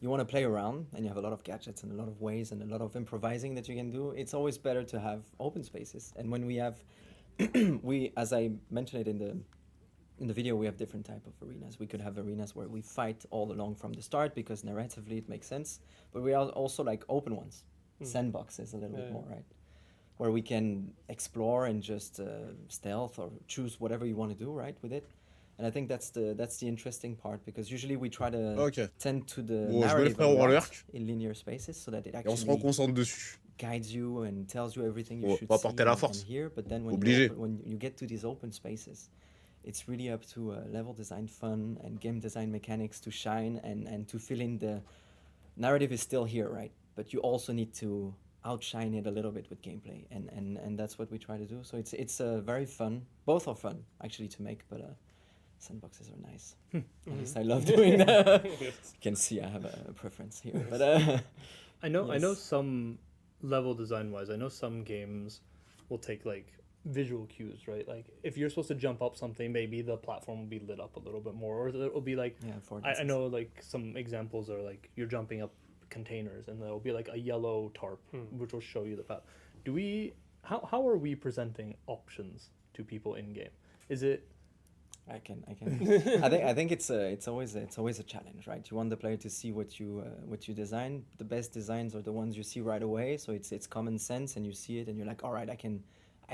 you want to play around and you have a lot of gadgets and a lot of ways and a lot of improvising that you can do, it's always better to have open spaces. And when we have, as I mentioned it in the video, we have different type of arenas. We could have arenas where we fight all along from the start because narratively it makes sense. But we are also like open ones, sandboxes a little bit more, right? Where we can explore and just stealth or choose whatever you want to do, right, with it. And I think that's the interesting part, because usually we try to tend to the narrative in linear spaces so that it actually guides you and tells you everything you should see and hear. But then when you get to these open spaces, it's really up to level design fun and game design mechanics to shine and to fill in the narrative is still here, right? But you also need to outshine it a little bit with gameplay, and that's what we try to do. So it's very fun. Both are fun actually to make, but sandboxes are nice. At least I love doing that. You can see I have a preference here, but I know some level design wise, I know some games will take like visual cues, right? Like if you're supposed to jump up something, maybe the platform will be lit up a little bit more, or it will be like I know like some examples are like you're jumping up containers and there'll be like a yellow tarp which will show you the path. How are we presenting options to people in game? Is it I think it's always a challenge, right? You want the player to see what you design. The best designs are the ones you see right away, so it's common sense and you see it and you're like, all right, I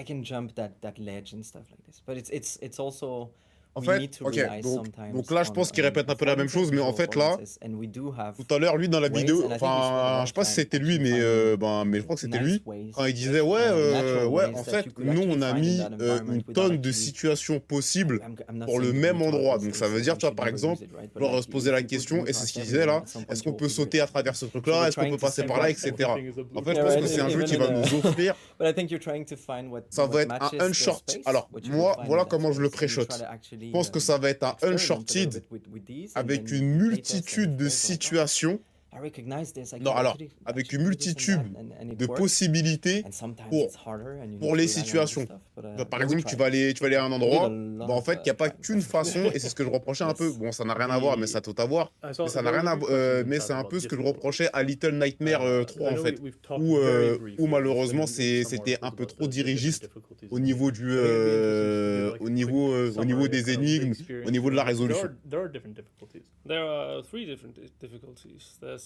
can jump that ledge and stuff like this. But it's also En we fait, need to ok, rely donc sometimes là, je pense qu'il répète un peu la même chose, mais en fait, là, and we do have tout à l'heure, lui, dans la ways, vidéo, and I think we spend a lot enfin, of je sais pas si time c'était lui, actually mais, finding mais je crois que c'était nice lui, ways, quand il disait, natural ouais, ways en that fait, you could nous, actually on a find in mis that environment une without tonne de actually- situations possibles I'm not pour le saying même the root endroit. cause Donc, is- ça veut dire, we tu vois, should par never exemple, use it, right? But genre, like, se poser if la you put question, root et c'est cause ce qu'il disait là, everywhere, at some est-ce point qu'on you peut will figure sauter it à out. travers ce So truc-là, we're est-ce qu'on trying peut to passer find par là, what etc. everything is a En fait, je Yeah, pense right, que c'est un jeu even qui in va a- nous offrir. But I think you're trying to find what Ça va what être un matches the Uncharted. space, Alors, what you will find in voilà that comment je le space, and you pré-shot. try to Je actually, pense que ça va être un experiment a little Uncharted bit with these, and avec then une you playtest, and multitude if de players are like, "Oh, situations. I recognize this, I Non, could alors, actually avec actually une do this and multitude that," and it de works. possibilités And sometimes pour, it's harder and you pour need les to rely on other situations. stuff, but, Bah, par we exemple, tried tu vas aller à un We did a endroit, lot bah, en of, fait, il n'y a pas trying. qu'une façon, et c'est ce que je reprochais un peu. Yes. Bon, ça n'a rien à voir, mais ça a tout à voir. I saw Mais ça there n'a rien were à a few questions in mais chat c'est un about peu ce que je difficulties. reprochais à Little Nightmare 3, I en know fait. we've talked Où, very briefly, où we've malheureusement, written some c'était un articles peu about trop the different dirigiste difficulties au in the niveau game. du, I think it'd be interesting to do, like, au a niveau, quick au niveau summary des of kind of the énigmes, experience au niveau de la you had. résolution. There are different difficulties. There are three different difficulties. There's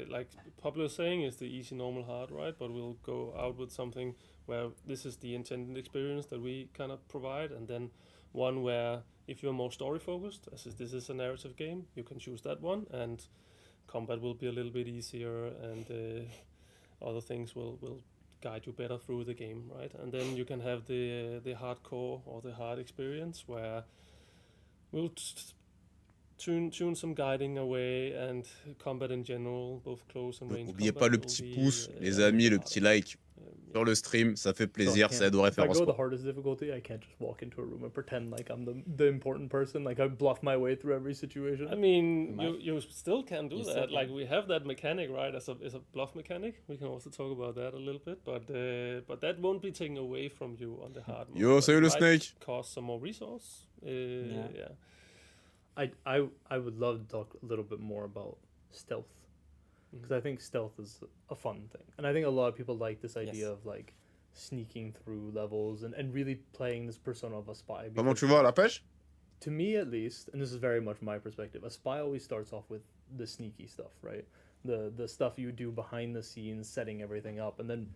like popular saying is the easy, normal, hard, right? But we'll go out with something where this is the intended experience that we kind of provide, and then one where if you're more story focused, as this is a narrative game, you can choose that one, and combat will be a little bit easier, and other things will guide you better through the game, right? And then you can have the hardcore or the hard experience where we'll tune some guiding away, and combat in general, both close and range N'oubliez combat pas le will petit be, pouce, les amis, le petit like sur le stream, ça fait plaisir, ça aide au If I référencement. go the hardest difficulty, I can't just walk into a room and pretend like I'm the important person, like I bluff my way through every situation. I mean, you still can do You still that. can. Like we have that mechanic, right? As a bluff mechanic. We can also talk about that a little bit, but that won't be taken away from you on the hard mode. Yo, but salut it le might Snake. Cost some more resource. Yeah. I would love to talk a little bit more about stealth, because I think stealth is a fun thing, and I think a lot of people like this idea of like sneaking through levels and really playing this persona of a spy. Comment because tu vas à la pêche? to me at least, and this is very much my perspective, a spy always starts off with the sneaky stuff, right? The stuff you do behind the scenes, setting everything up, and then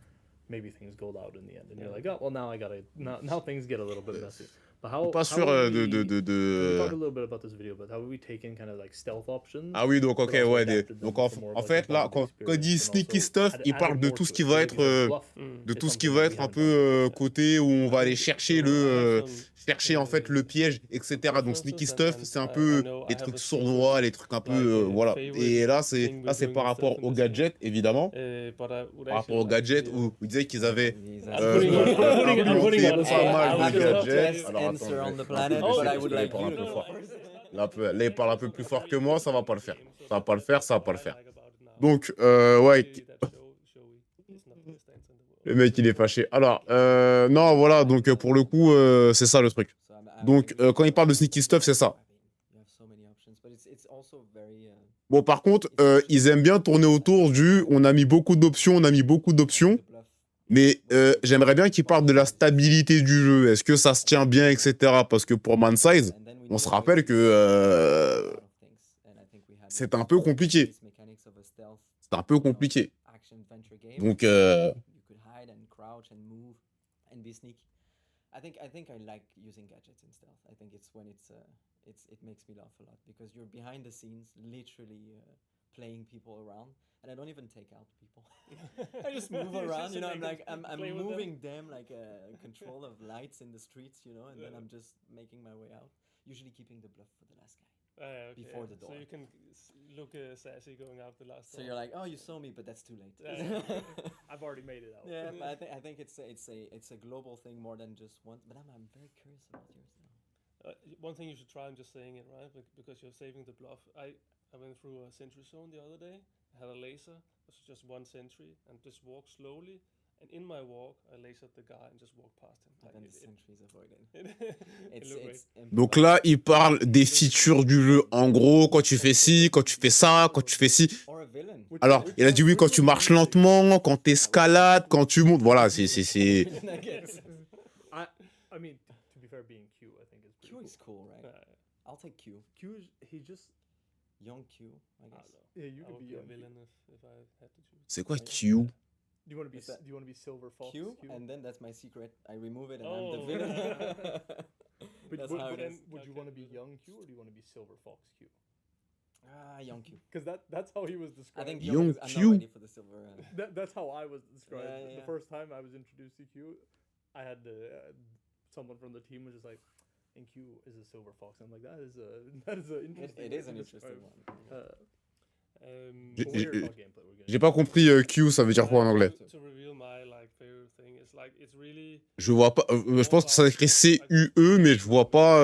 maybe things go loud in the end, and you're like, oh well, now things get a little bit messy. But how? Pas sûr would de we talk a little bit about this video, but how would we take in kind of like stealth options? Ah oui, donc ok, but also ouais. adapted them Donc for more of, en like, fait, a là, combat quand il dit experience, and sneaky also stuff, il added parle de more tout to ce qui it, va because être, bluff de is tout ce qui something va that être we un haven't peu côté où on va aller chercher chercher en fait le piège, etc. Donc sneaky stuff, c'est un peu les trucs sournois, les trucs un peu, voilà. Et là, c'est par rapport aux gadgets, évidemment. Par rapport aux gadgets où il disait qu'ils avaient I'm putting on the spot. pas mal de I will gadgets. best Alors answer attends, on the je vais planet, baisser but I parce would que là, il like parle un you peu to fort. go Là, il parle un peu plus fort que moi, ça va pas le faire. Ça va pas le faire, ça va pas le faire. Donc, ouais. Le mec, il est fâché. Alors, non, voilà, donc pour le coup, c'est ça le truc. Donc, quand il parle de sneaky stuff, c'est ça. Bon, par contre, ils aiment bien tourner autour du on a mis beaucoup d'options, on a mis beaucoup d'options. Mais j'aimerais bien qu'ils parlent de la stabilité du jeu. Est-ce que ça se tient bien, etc. Parce que pour Man Size, on se rappelle que c'est un peu compliqué. C'est un peu compliqué. Donc, I think I like using gadgets in stealth. I think it's when it makes me laugh a lot because you're behind the scenes, literally playing people around, and I don't even take out people. I just move around, you know. I'm moving them like a control of lights in the streets, you know, and then I'm just making my way out. Usually keeping the bluff for the last guy. Okay. Before the door. So you can look sassy going out the last door. So you're like, oh, you saw me, but that's too late. I've already made it out. Yeah, but I think it's a global thing more than just one. But I'm very curious about yours now. One thing you should try, I'm just saying it, right? Because you're saving the bluff. I went through a sentry zone the other day. I had a laser. It was just one sentry, and just walked slowly. And in my walk, I lasered the guy and just walked past him. Like the sentries avoided. donc là, il parle des features du jeu. En gros, quand tu fais ci, quand tu fais ça, quand tu fais ci. Alors, il a dit oui, quand tu marches lentement, quand tu escalades, quand tu montes. Voilà, c'est... I mean, to be fair, being Q, I think is pretty Q is cool, right? I'll take Q. Q is he just young Q, I guess. Yeah, you could be a young villain if I had to choose. C'est quoi Q? Do you want to be Silver Fox? Q, and then that's my secret. I remove it and I'm the villain. That's how it is. Would you want to be young Q or do you want to be Silver Fox Q? Young Q. Because that's how he was described. I think Young I'm Q? not ready for the silver. That's how I was described. Yeah. The first time I was introduced to Q, I had someone from the team was just like, and Q is a Silver Fox. I'm like, that is an interesting. It is an interesting one. J'ai pas compris Q, ça veut dire quoi en anglais? To reveal my like favorite thing, it's like it's really. Je vois pas. Je pense que ça écrit C-U-E, mais je vois pas.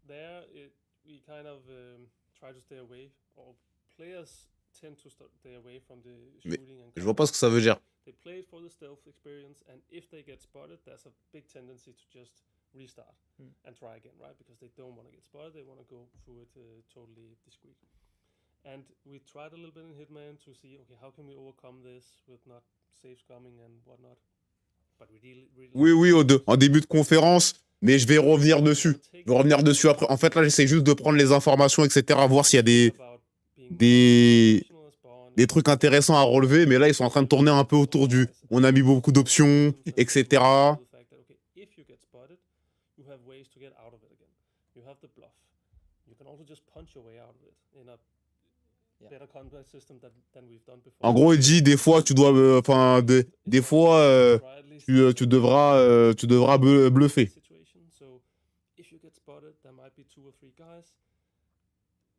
There, we kind of try to stay away, or players tend to stay away from the shooting and. Je vois pas ce que ça veut dire. They play it for the stealth experience, and if they get spotted, there's a big tendency to just restart and try again, right? Because they don't want to get spotted, they want to go through it totally discreet. And we tried a little bit in Hitman to see, okay, how can we overcome this with not safe scumming and whatnot. But we really Oui, en début de conférence, mais je vais revenir dessus. Je vais revenir dessus après. En fait, là, j'essaie juste de prendre les informations, etc., voir s'il y a des trucs intéressants à relever, mais là, ils sont en train de tourner un peu autour du... On a mis beaucoup d'options, etc. if you get spotted, you have ways to get out of it again. You have the bluff. You can also just punch your way out of it in a better combat system than we've done before. En gros, il dit des fois, tu dois... Enfin, des fois, tu devras bluffer. So, if you get spotted, there might be 2 or 3 guys,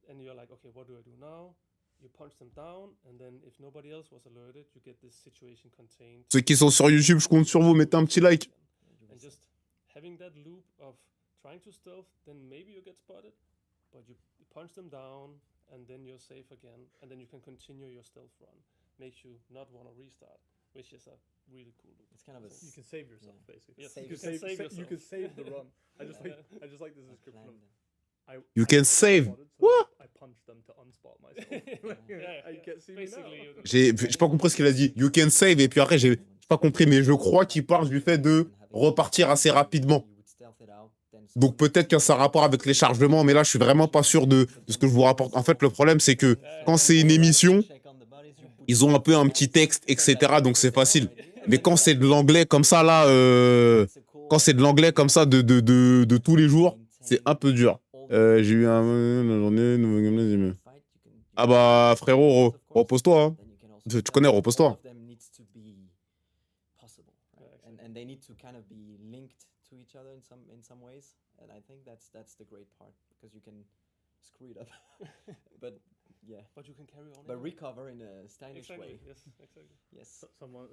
and you're like, okay, what do I do now? You punch them down, and then if nobody else was alerted, you get this situation contained. Ceux qui sont sur YouTube, je compte sur vous, mettez un petit like. And just having that loop of trying to stealth, then maybe you get spotted, but you punch them down, and then you're safe again, and then you can continue your stealth run. Makes you not want to restart, which is a really cool loop. It's kind of a you can save yourself basically. Yes, you can save yourself. You can save the run. I just like this description of. You can save. What? I punched them to unspot myself. I can't see me now. J'ai pas compris ce qu'il a dit. You can save, et puis après, j'ai pas compris, mais je crois qu'il parle du fait de repartir assez rapidement. Donc peut-être que ça a rapport avec les chargements, mais là, je suis vraiment pas sûr de ce que je vous rapporte. En fait, le problème, c'est que quand c'est une émission, ils ont un peu un petit texte, etc., donc c'est facile. Mais quand c'est de l'anglais comme ça, là, quand c'est de l'anglais comme ça de tous les jours, c'est un peu dur. J'ai eu un journée. Ah bah frérot, repose-toi. Hein. Tu connais, repose-toi. And they need to kind of be linked to each other in some ways, and I think that's the great part, because you can screw it up, but yeah. But you can carry on. But recover in a stylish way. Yes, exactly. Yes.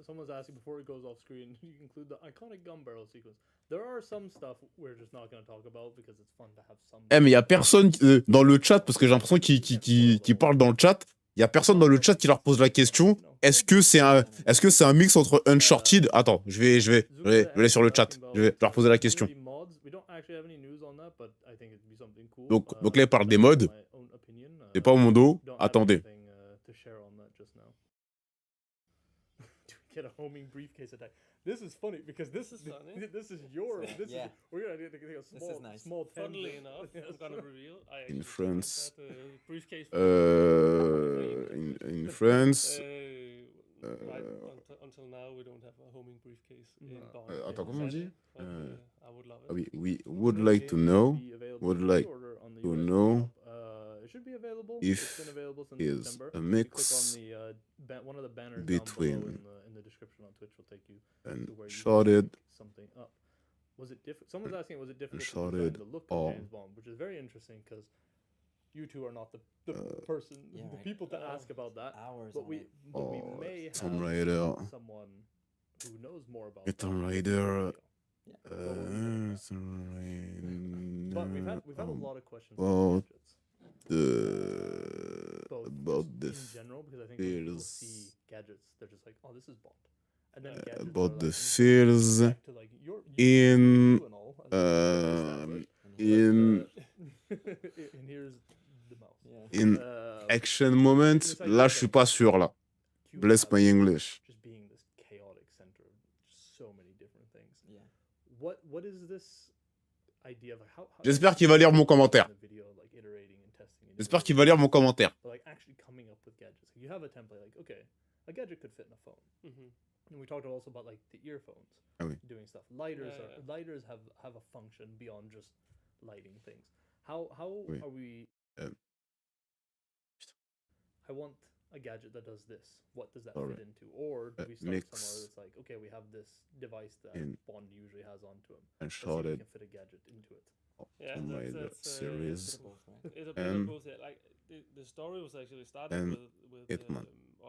Someone's asking before it goes off screen. You include the iconic gun barrel sequence. There are some stuff we're just not going to talk about because it's fun to have some. Mais il y a personne dans le chat, parce que j'ai l'impression qu'ils parlent dans le chat. Il y a personne dans le chat qui leur pose la question. Est-ce que c'est un mix entre Uncharted? Attends, je vais aller sur le chat. Je vais leur poser la question. Donc là, il parle des mods. C'est pas au mon dos. Attendez. Get a homing briefcase attack. This is funny because this is your. This is we're gonna get a small Funnily enough, I'm gonna reveal. In France. Briefcase. In France. Right, until now, we don't have a homing briefcase in Bond. Attends, comment on dit? I would love it. We would like to know. Would like to know. It should be available. If it's been available since is September. a mix Click on the one of the banners between down below in the description on Twitch will take you to where you Uncharted. can pick something up. Was it different? Someone's asking, was it difficult to Uncharted design the look of James Bond, which is very interesting because you two are not the person, the people to ask about that. But we may have Tomb Raider. someone who knows more about Tomb Raider. But we've had a lot of questions about the in general, because I think when people see gadgets, they're just like, oh, this is Bond. And then about the feels in in action moment. Là, je suis pas sûr là. Bless my English. Just being this chaotic center of so many different things. Yeah. What is this idea of how J'espère qu'il va lire mon commentaire. J'espère qu'il va lire mon commentaire. Like actually coming up with gadgets. You have a template like, okay, a gadget could fit in a phone. And we talked also about like the earphones doing stuff. Lighters lighters have a function beyond just lighting things. How Oui. are we? I want a gadget that does this. What does that fit into? Or do we start somewhere that's like, okay, we have this device that Bond usually has onto him. Let's see if we can fit a gadget into it. Yeah, that's series. It's a bit of both. Yeah. Like the story was actually started with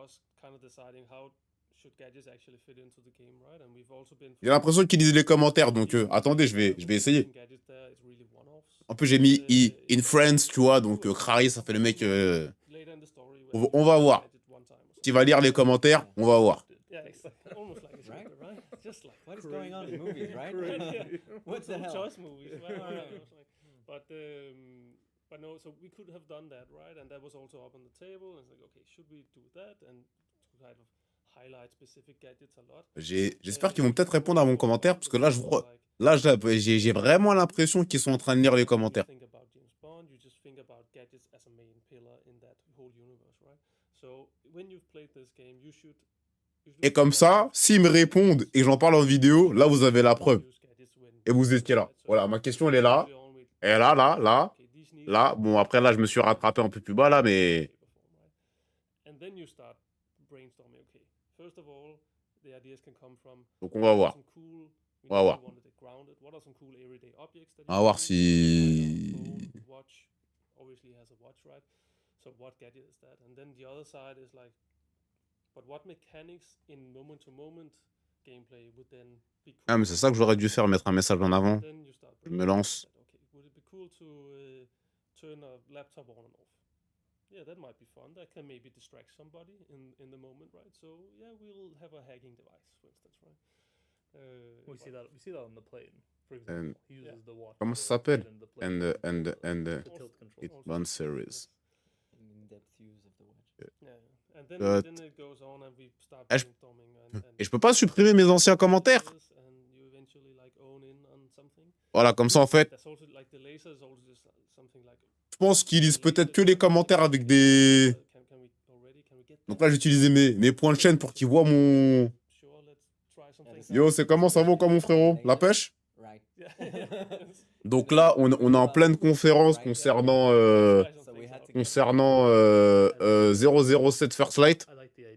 us kind of deciding how should gadgets actually fit into the game, right? And we've also been. J'ai l'impression qu'ils lisent les commentaires, donc attendez, je vais essayer. En plus, j'ai mis in friends, tu vois, donc Crary, ça fait le mec. On va voir. Tu vas lire les commentaires, on va voir. Yeah, exactly. Almost like a right? Right? Just like what is going on in movies, right? What's the hell? Choice movies. But no, so we could have done that, right? And that was also up on the table. And it's like, okay, should we do that and to kind of highlight specific gadgets a lot? J'espère qu'ils vont peut-être répondre à mon commentaire parce que là, j'ai vraiment l'impression qu'ils sont en train de lire les commentaires. Et comme ça, s'ils me répondent et j'en parle en vidéo, là, vous avez la preuve. Et vous étiez là. Voilà, ma question, elle est là. Elle est là, là. Là, bon, après, là, je me suis rattrapé un peu plus bas, là, mais... Donc, on va voir. On va voir. On va voir si... Ah, mais c'est ça que j'aurais dû faire, mettre un message en avant. Je me lance. Turn a laptop on and off. Yeah, that might be fun. That can maybe distract somebody in the moment, right? So yeah, we'll have a hacking device, for instance, right? We see that on the plane, for example. He uses the watch. Comment ça s'appelle? And it one series. In-depth use of the watch. Yeah, and then it goes on and we start brainstorming. Et je peux pas supprimer mes anciens commentaires. Voilà, comme ça en fait. Je pense qu'ils lisent peut-être que les commentaires avec des... Donc là, j'ai utilisé mes points de chaîne pour qu'ils voient mon... Yo, c'est comment ça va quoi mon frérot? La pêche? Donc là, on est en pleine conférence concernant 007 First Light.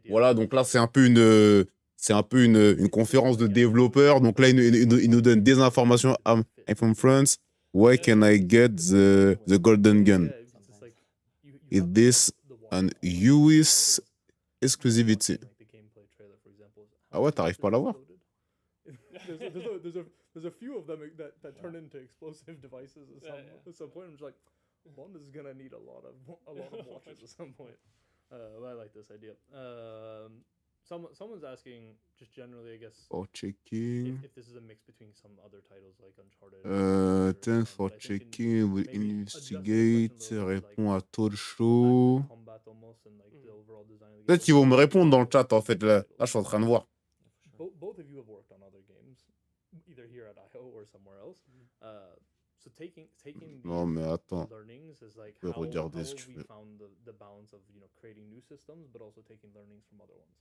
Voilà, donc là, c'est un peu une conférence de développeurs. Donc là, il nous donne des informations. I'm from France. Why can I get the golden gun? Is this an US exclusivity? Ah ouais, t'arrives pas à l'avoir? There's a few of them that turn into explosive devices at some point. I'm just like, Bond is gonna need a lot of watches at some point. But I like this idea. Someone's asking, just generally, I guess, if this is a mix between some other titles like Uncharted. Thanks for checking, we investigate, répond à Todd Show. Peut-être qu'ils vont me répondre dans le chat, en fait. Là, je suis en train de voir. Both of you have worked on other games, either here at IO or somewhere else. So taking Non, mais attends. learnings is like Je vais how regarder si have tu we veux. found the balance of creating new systems, but also taking learnings from other ones.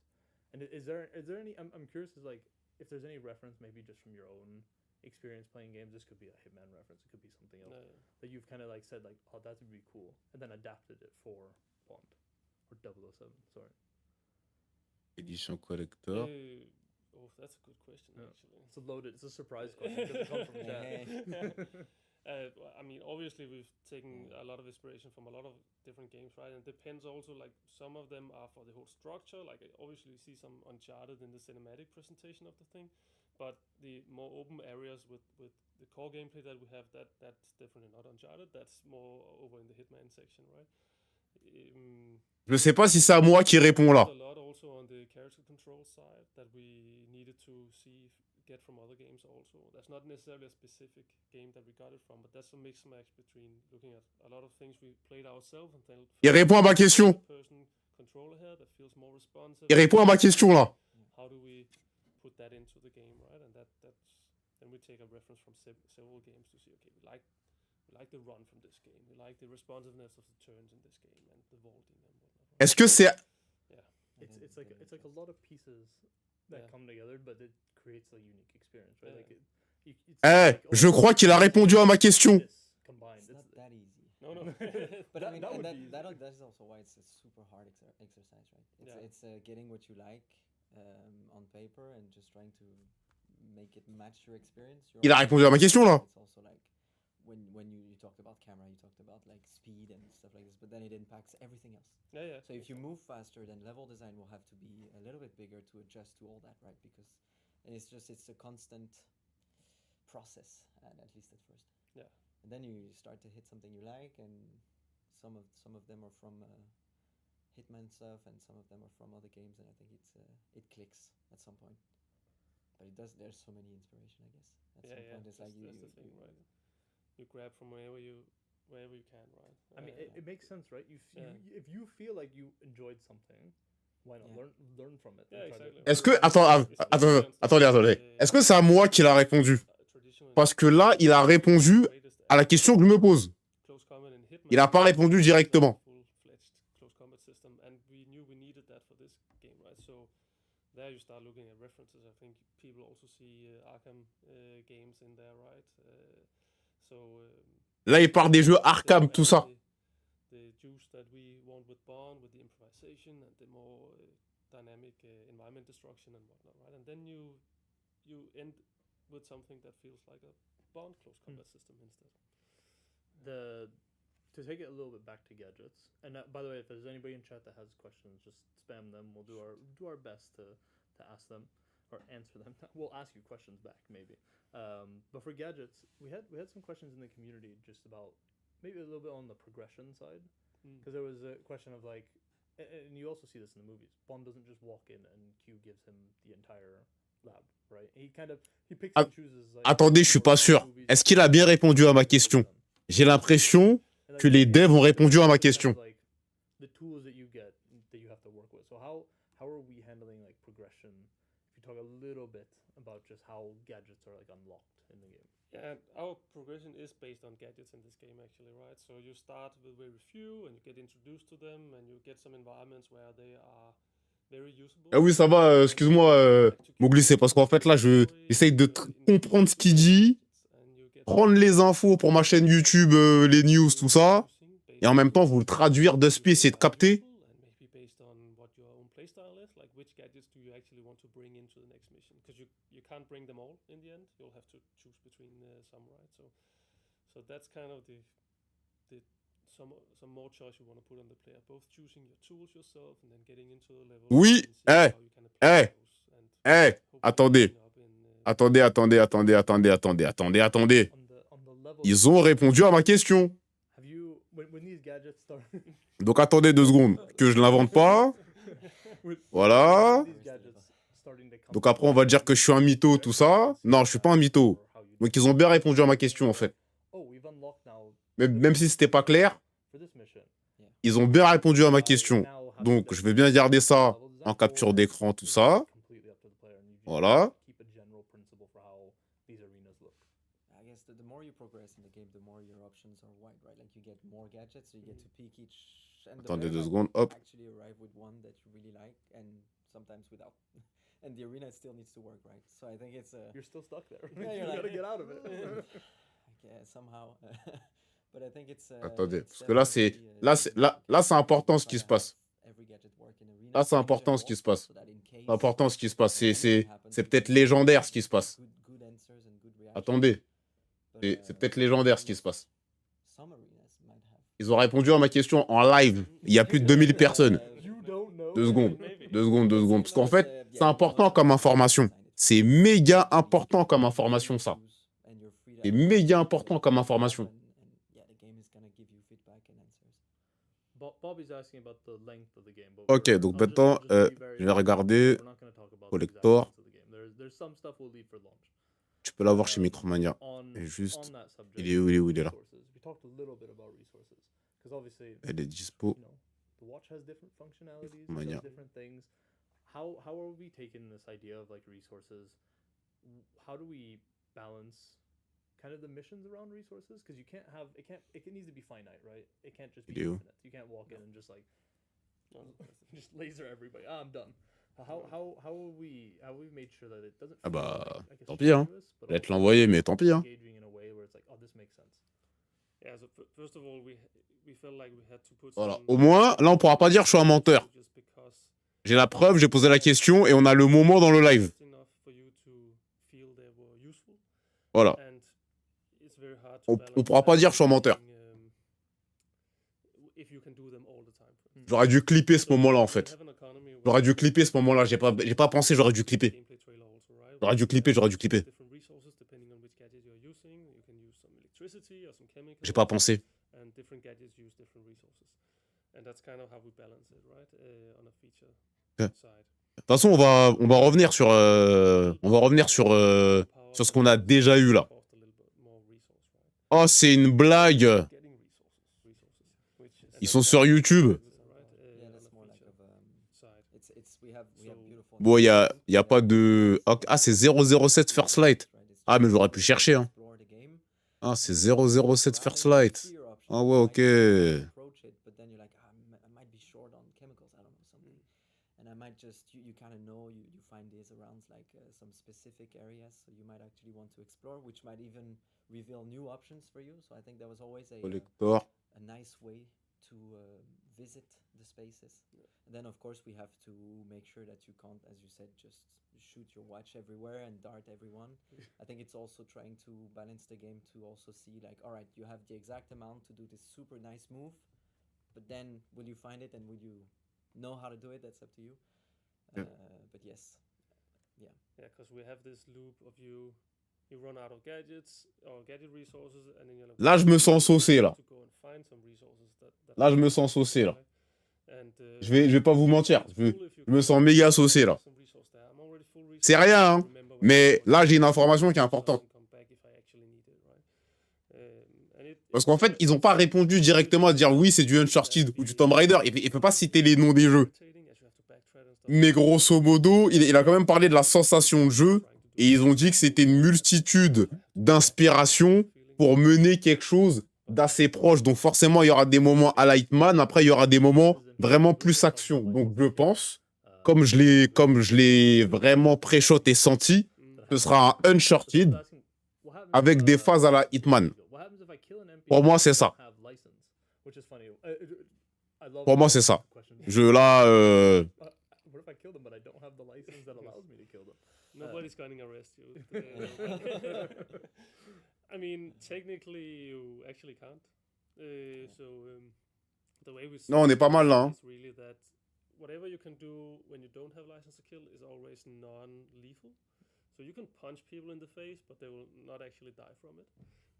And is there any? I'm curious, is like if there's any reference, maybe just from your own experience playing games. This could be a Hitman reference. It could be something else that you've kind of like said like, oh, that would be cool, and then adapted it for Bond or 007. Sorry. Édition collector. Oh, that's a good question, actually. It's a loaded. It's a surprise question. It doesn't come from chat. I mean, obviously, we've taken a lot of inspiration from a lot of different games, right? And it depends also, like, some of them are for the whole structure. Like, I obviously see some Uncharted in the cinematic presentation of the thing. But the more open areas with the core gameplay that we have, that's definitely not Uncharted. That's more over in the Hitman section, right? Je sais pas si c'est à moi qui répond là. A lot also on the character control side that we needed to get from other games also. That's not necessarily a specific game that we got it from, but that's a mix match between looking at a lot of things we played ourselves and then Il répond à ma question. controller here that feels more responsive. Il répond à ma question là. How do we put that into the game, right? And that's then we take a reference from several games to see, okay, we like the run from this game. We like the responsiveness of the turns in this game and the vaulting and whatnot. Est-ce que c'est... It's like a lot of pieces that come together, but it creates a unique experience, right? Like je crois qu'il a répondu à ma question. combined. It's not that easy. No, no. But I mean, that and would be easy. that's also why it's a super hard exercise, right? It's getting what you like on paper and just trying to make it match your experience. Il a répondu à ma question là. It's also like when you talked about camera, you talked about like speed and stuff like this, but then it impacts everything else. Yeah, yeah. So if you move faster, then level design will have to be a little bit bigger to adjust to all that, right? Because it's a constant process, at least at first. Yeah. And then you start to hit something you like, and some of them are from Hitman stuff, and some of them are from other games, and I think it clicks at some point. But it does. There's so many inspiration, I guess. At some point, it's like that's the thing, right? You grab from wherever you can, right? I mean, it makes sense, right? If you feel like you enjoyed something, why not learn from it? Yeah, exactly. Est-ce que attendez. Est-ce que c'est à moi qu'il a répondu? Parce que là, il a répondu à la question que je me pose. Il n'a pas répondu directement. There you start looking at references. I think people also see Arkham games in there, right? Là, il parle des jeux Arkham, tout ça. The juice that we want with Bond, with the improvisation and the more dynamic environment destruction and whatnot, right? And then you end with something that feels like a Bond close combat system instead. To take it a little bit back to gadgets, and by the way, if there's anybody in chat that has questions, just spam them. We'll do our best to ask them or answer them. We'll ask you questions back maybe. But for gadgets, we had some questions in the community just about maybe a little bit on the progression side, because there was a question of like, and you also see this in the movies. Bond doesn't just walk in and Q gives him the entire lab, right? He picks and chooses. Like, Attendez, je suis pas sûr. Est-ce qu'il a bien répondu à ma question? J'ai l'impression que les devs ont répondu à ma question. The tools that you get that you have to work with. So how are we handling like progression? If you talk a little bit about just how gadgets are like unlocked in the game. Yeah, and our progression is based on gadgets in this game actually, right? So you start with very few and you get introduced to them and you get some environments where they are very usable. Ah oui, ça va, excuse-moi, Mowgli, c'est parce qu'en fait là, j'essaye de comprendre ce qu'il dit, prendre les infos pour ma chaîne YouTube, les news, tout ça, et en même temps vous le traduire de ce pied, essayer de capter. Which gadgets do you actually want to bring into the next mission? Because you can't bring them all in the end. You'll have to choose between some, right? So that's kind of some more choice you want to put on the player. Both choosing your tools yourself and then getting into the level. Oui, attendez. Ils ont répondu à ma question. Donc attendez 2 secondes, que je ne l'invente pas. Voilà. Donc après, on va dire que je suis un mytho, tout ça. Non, je suis pas un mytho. Donc ils ont bien répondu à ma question, en fait. Même si c'était pas clair, ils ont bien répondu à ma question. Donc je vais bien garder ça en capture d'écran, tout ça. Voilà. Attendez 2 secondes, hop. And the arena still needs to work, right? So I think it's you're still stuck there. Yeah, you gotta get out of it. Yeah, somehow. But I think it's attendez, parce que là c'est important ce qui se passe. Là c'est important ce qui se passe. C'est important ce qui se passe. C'est peut-être légendaire ce qui se passe. Attendez. C'est peut-être légendaire ce qui se passe. Ils ont répondu à ma question en live. Il y a plus de 2000 personnes. 2 secondes. Parce qu'en fait, c'est important comme information. C'est méga important comme information, ça. C'est méga important comme information. Ok, donc maintenant, je vais regarder Collector. Tu peux l'avoir chez Micromania. Et juste, il est où? Il est là. Elle est dispo. Micromania. How are we taking this idea of like resources? How do we balance kind of the missions around resources? Because you can't have it needs to be finite, right? It can't just be infinite. You can't walk in and just like just laser everybody. I'm done. How have we made sure that it doesn't? Ah bah tant pis hein. J'allais te l'envoyer mais tant pis hein. In a way where it's like, oh, this makes sense. Voilà. Au moins, là, on pourra pas dire que je suis un menteur. J'ai la preuve, j'ai posé la question et on a le moment dans le live. Voilà. On pourra pas dire que je suis un menteur. J'aurais dû clipper ce moment-là, en fait. J'aurais dû clipper ce moment-là. J'ai pas pensé, j'aurais dû clipper. J'aurais dû clipper. J'ai pas pensé. De toute façon, on va revenir sur sur ce qu'on a déjà eu là. Oh, c'est une blague. Ils sont sur YouTube. Bon, il y a pas de... Ah, c'est 007 First Light. Ah, mais j'aurais pu chercher. Hein. Ah, c'est 007 First Light. Ah ouais, ok. You kind of know you find these around like some specific areas, so you might actually want to explore, which might even reveal new options for you. So I think that was always a nice way to visit the spaces. And then of course we have to make sure that you can't, as you said, just shoot your watch everywhere and dart everyone. I think it's also trying to balance the game to also see like, all right, you have the exact amount to do this super nice move, but then will you find it and will you know how to do it? That's up to you. But yes, yeah, because we have this loop of you run out of gadgets or gadget resources, and then you're like, là, je me sens saucé là. Là, je me sens saucé là. Je vais pas vous mentir, je me sens méga saucé là. C'est rien, hein, mais là, j'ai une information qui est importante. Parce qu'en fait, ils n'ont pas répondu directement à dire oui, c'est du Uncharted ou du Tomb Raider. Il ne peut pas citer les noms des jeux. Mais grosso modo, il a quand même parlé de la sensation de jeu et ils ont dit que c'était une multitude d'inspirations pour mener quelque chose d'assez proche. Donc forcément, il y aura des moments à la Hitman, après il y aura des moments vraiment plus action. Donc je pense, comme je l'ai vraiment pré-shot et senti, ce sera un Uncharted avec des phases à la Hitman. Pour moi, c'est ça. Pour moi, c'est ça. What if I kill them, but I don't have the license that allows me to kill them? Nobody's gonna arrest you. I mean, technically, you actually can't. The way we non, on est pas mal là. Hein. Really that whatever you can do when you don't have license to kill is always non-lethal. So you can punch people in the face, but they will not actually die from it.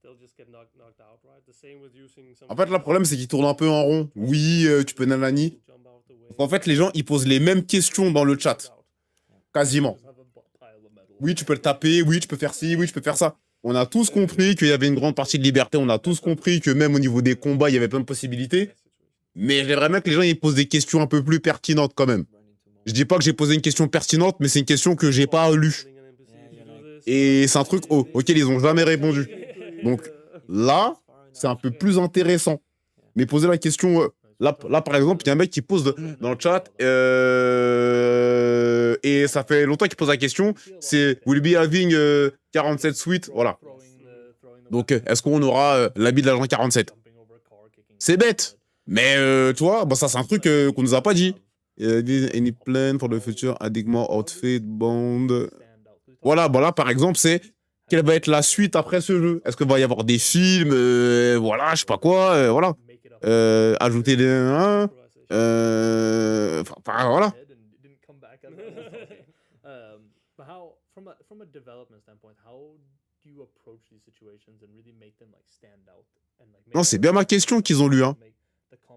They'll just get knocked out, right? The same with using some... En fait, le problème, c'est qu'ils tournent un peu en rond. Oui, tu peux nanani. En fait, les gens, ils posent les mêmes questions dans le chat. Quasiment. Oui, tu peux le taper. Oui, tu peux faire ci. Oui, tu peux faire ça. On a tous compris qu'il y avait une grande partie de liberté. On a tous compris que même au niveau des combats, il y avait plein de possibilités. Mais j'aimerais bien que les gens ils posent des questions un peu plus pertinentes quand même. Je dis pas que j'ai posé une question pertinente, mais c'est une question que j'ai pas lue. Et c'est un truc auquel ils ont jamais répondu. Donc là, c'est un peu plus intéressant. Mais poser la question... Là, par exemple, il y a un mec qui pose dans le chat et ça fait longtemps qu'il pose la question. C'est « Will be having 47 suite ?» Voilà. Donc, est-ce qu'on aura l'habit de l'agent 47 ? C'est bête. Mais, tu vois, bah, ça, c'est un truc qu'on nous a pas dit. Any plan for the future, adding more outfit, bond... Voilà, bah là, par exemple, c'est... Quelle va être la suite après ce jeu? Est-ce qu'il va y avoir des films, voilà, je sais pas quoi, voilà. Ajouter des... Enfin, voilà. Non, c'est bien ma question qu'ils ont lu, hein.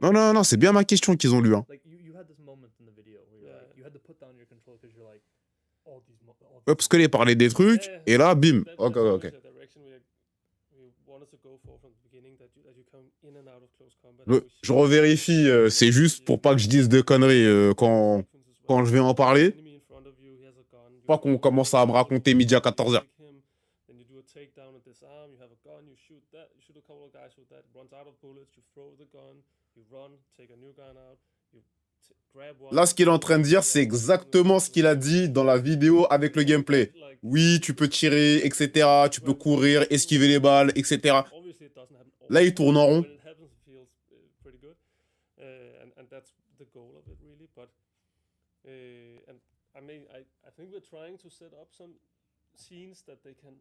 Non, c'est bien ma question qu'ils ont lu, hein. Ouais, parce que là, il parlait des trucs, et là, bim. Ok. Je revérifie, c'est juste pour pas que je dise de conneries quand je vais en parler. Pas qu'on commence à me raconter midi à 14h. Là, ce qu'il est en train de dire, c'est exactement ce qu'il a dit dans la vidéo avec le gameplay. Oui, tu peux tirer, etc. Tu peux courir, esquiver les balles, etc. Là, il tourne en rond. When it happens, it feels pretty good, and that's the goal of it really. But and I mean, I think we're trying to set up some scenes that can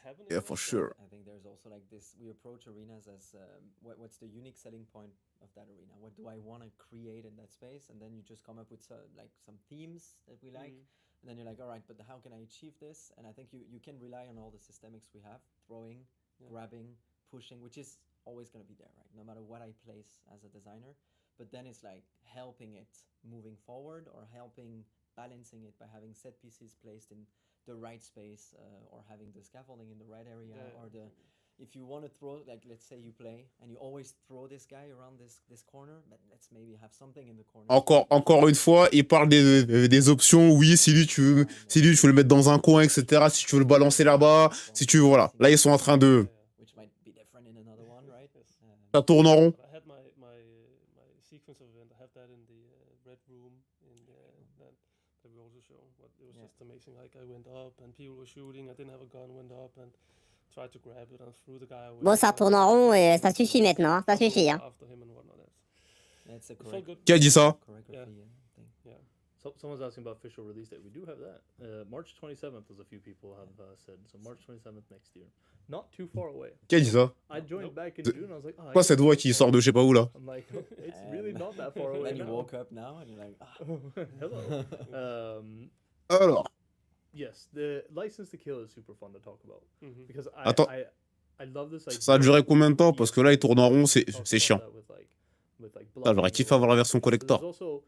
happen. Yeah, for sure. I think there's also like this. We approach arenas as what's the unique selling point of that arena? What do I want to create in that space? And then you just come up with some themes that we like. And then you're like, all right, but how can I achieve this? And I think you can rely on all the systemics we have: throwing, grabbing, pushing, which is always going to be there, right? No matter what I place as a designer. But then it's like helping it moving forward, or helping balancing it by having set pieces placed in the right space, or having the scaffolding in the right area, or if you want to throw, like let's say you play and you always throw this guy around this corner, but let's maybe have something in the corner. Encore une fois, il parle des options. Oui, si lui tu veux le mettre dans un coin, etc. Si tu veux le balancer là-bas, si tu veux, voilà. Là, ils sont en train de. Which might be different in another one, right? Ça tourne en rond. I had my sequence of event. I have that in the red room that we also show. But it was just amazing. Like I went up and people were shooting. I didn't have a gun. Went up and tried to grab it and threw the guy away. Bon, ça tourne en rond et ça suffit maintenant, hein. Ça suffit. Hein. After him and whatnot. That's a correct. Qui a dit ça? Yeah. So someone's asking about official release date. We do have that. March 27th, as a few people have said. So March 27th next year. Not too far away. Qui a dit ça? I joined back in June. I was like, oh, Quoi cette voix qui sort de je sais pas où là? I'm like, it's really not that far away. Then you now. woke up now and you're like, hello. Alors. Yes, the license to kill is super fun to talk about because Attends. I love this idea. Ça a duré combien de temps? Parce que là, il tourne en rond, c'est chiant. J'aurais kiffé avoir la version collector.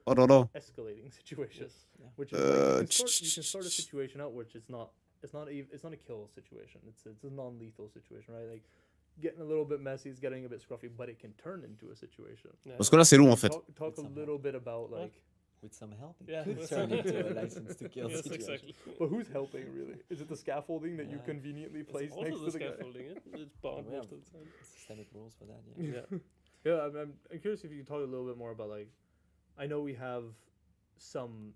Oh là là. Escalating situations, which is like you can start a situation out which it's not a kill situation. It's a non-lethal situation, right? Like getting a little bit messy, it's getting a bit scruffy, but it can turn into a situation. Parce que là, c'est long en fait. Talk a little bit about like. With some help, Yeah. could turn into a license to kill situation. Exactly. But who's helping really? Is it the scaffolding that you conveniently place next to the scaffolding? It's bound We have most of the time. systemic rules for that. Yeah. I'm curious if you can talk a little bit more about like, I know we have some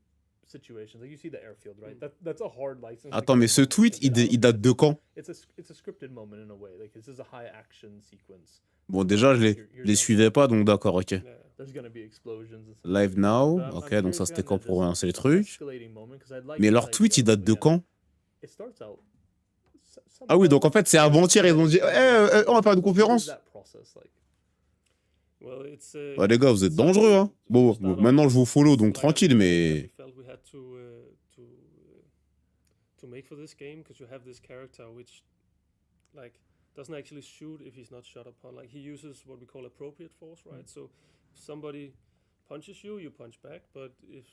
situations like you see the airfield, right? That's a hard license. Attends, mais ce tweet, il date de quand? It's a scripted moment in a way. Like this is a high action sequence. Bon, déjà, je les suivais pas, donc d'accord, ok. There's gonna be explosions. Live now, ok, donc ça c'était quand pour relancer les trucs. Mais leur tweet, il date de quand? Ah oui, donc en fait, c'est avant-hier, ils ont dit, on va faire une conférence. Ouais, les gars, vous êtes dangereux, hein. Bon, maintenant je vous follow, donc tranquille, mais. To make for this game, because you have this character which, like, doesn't actually shoot if he's not shot upon. Like, he uses what we call appropriate force, right? So if somebody punches you, you punch back, but if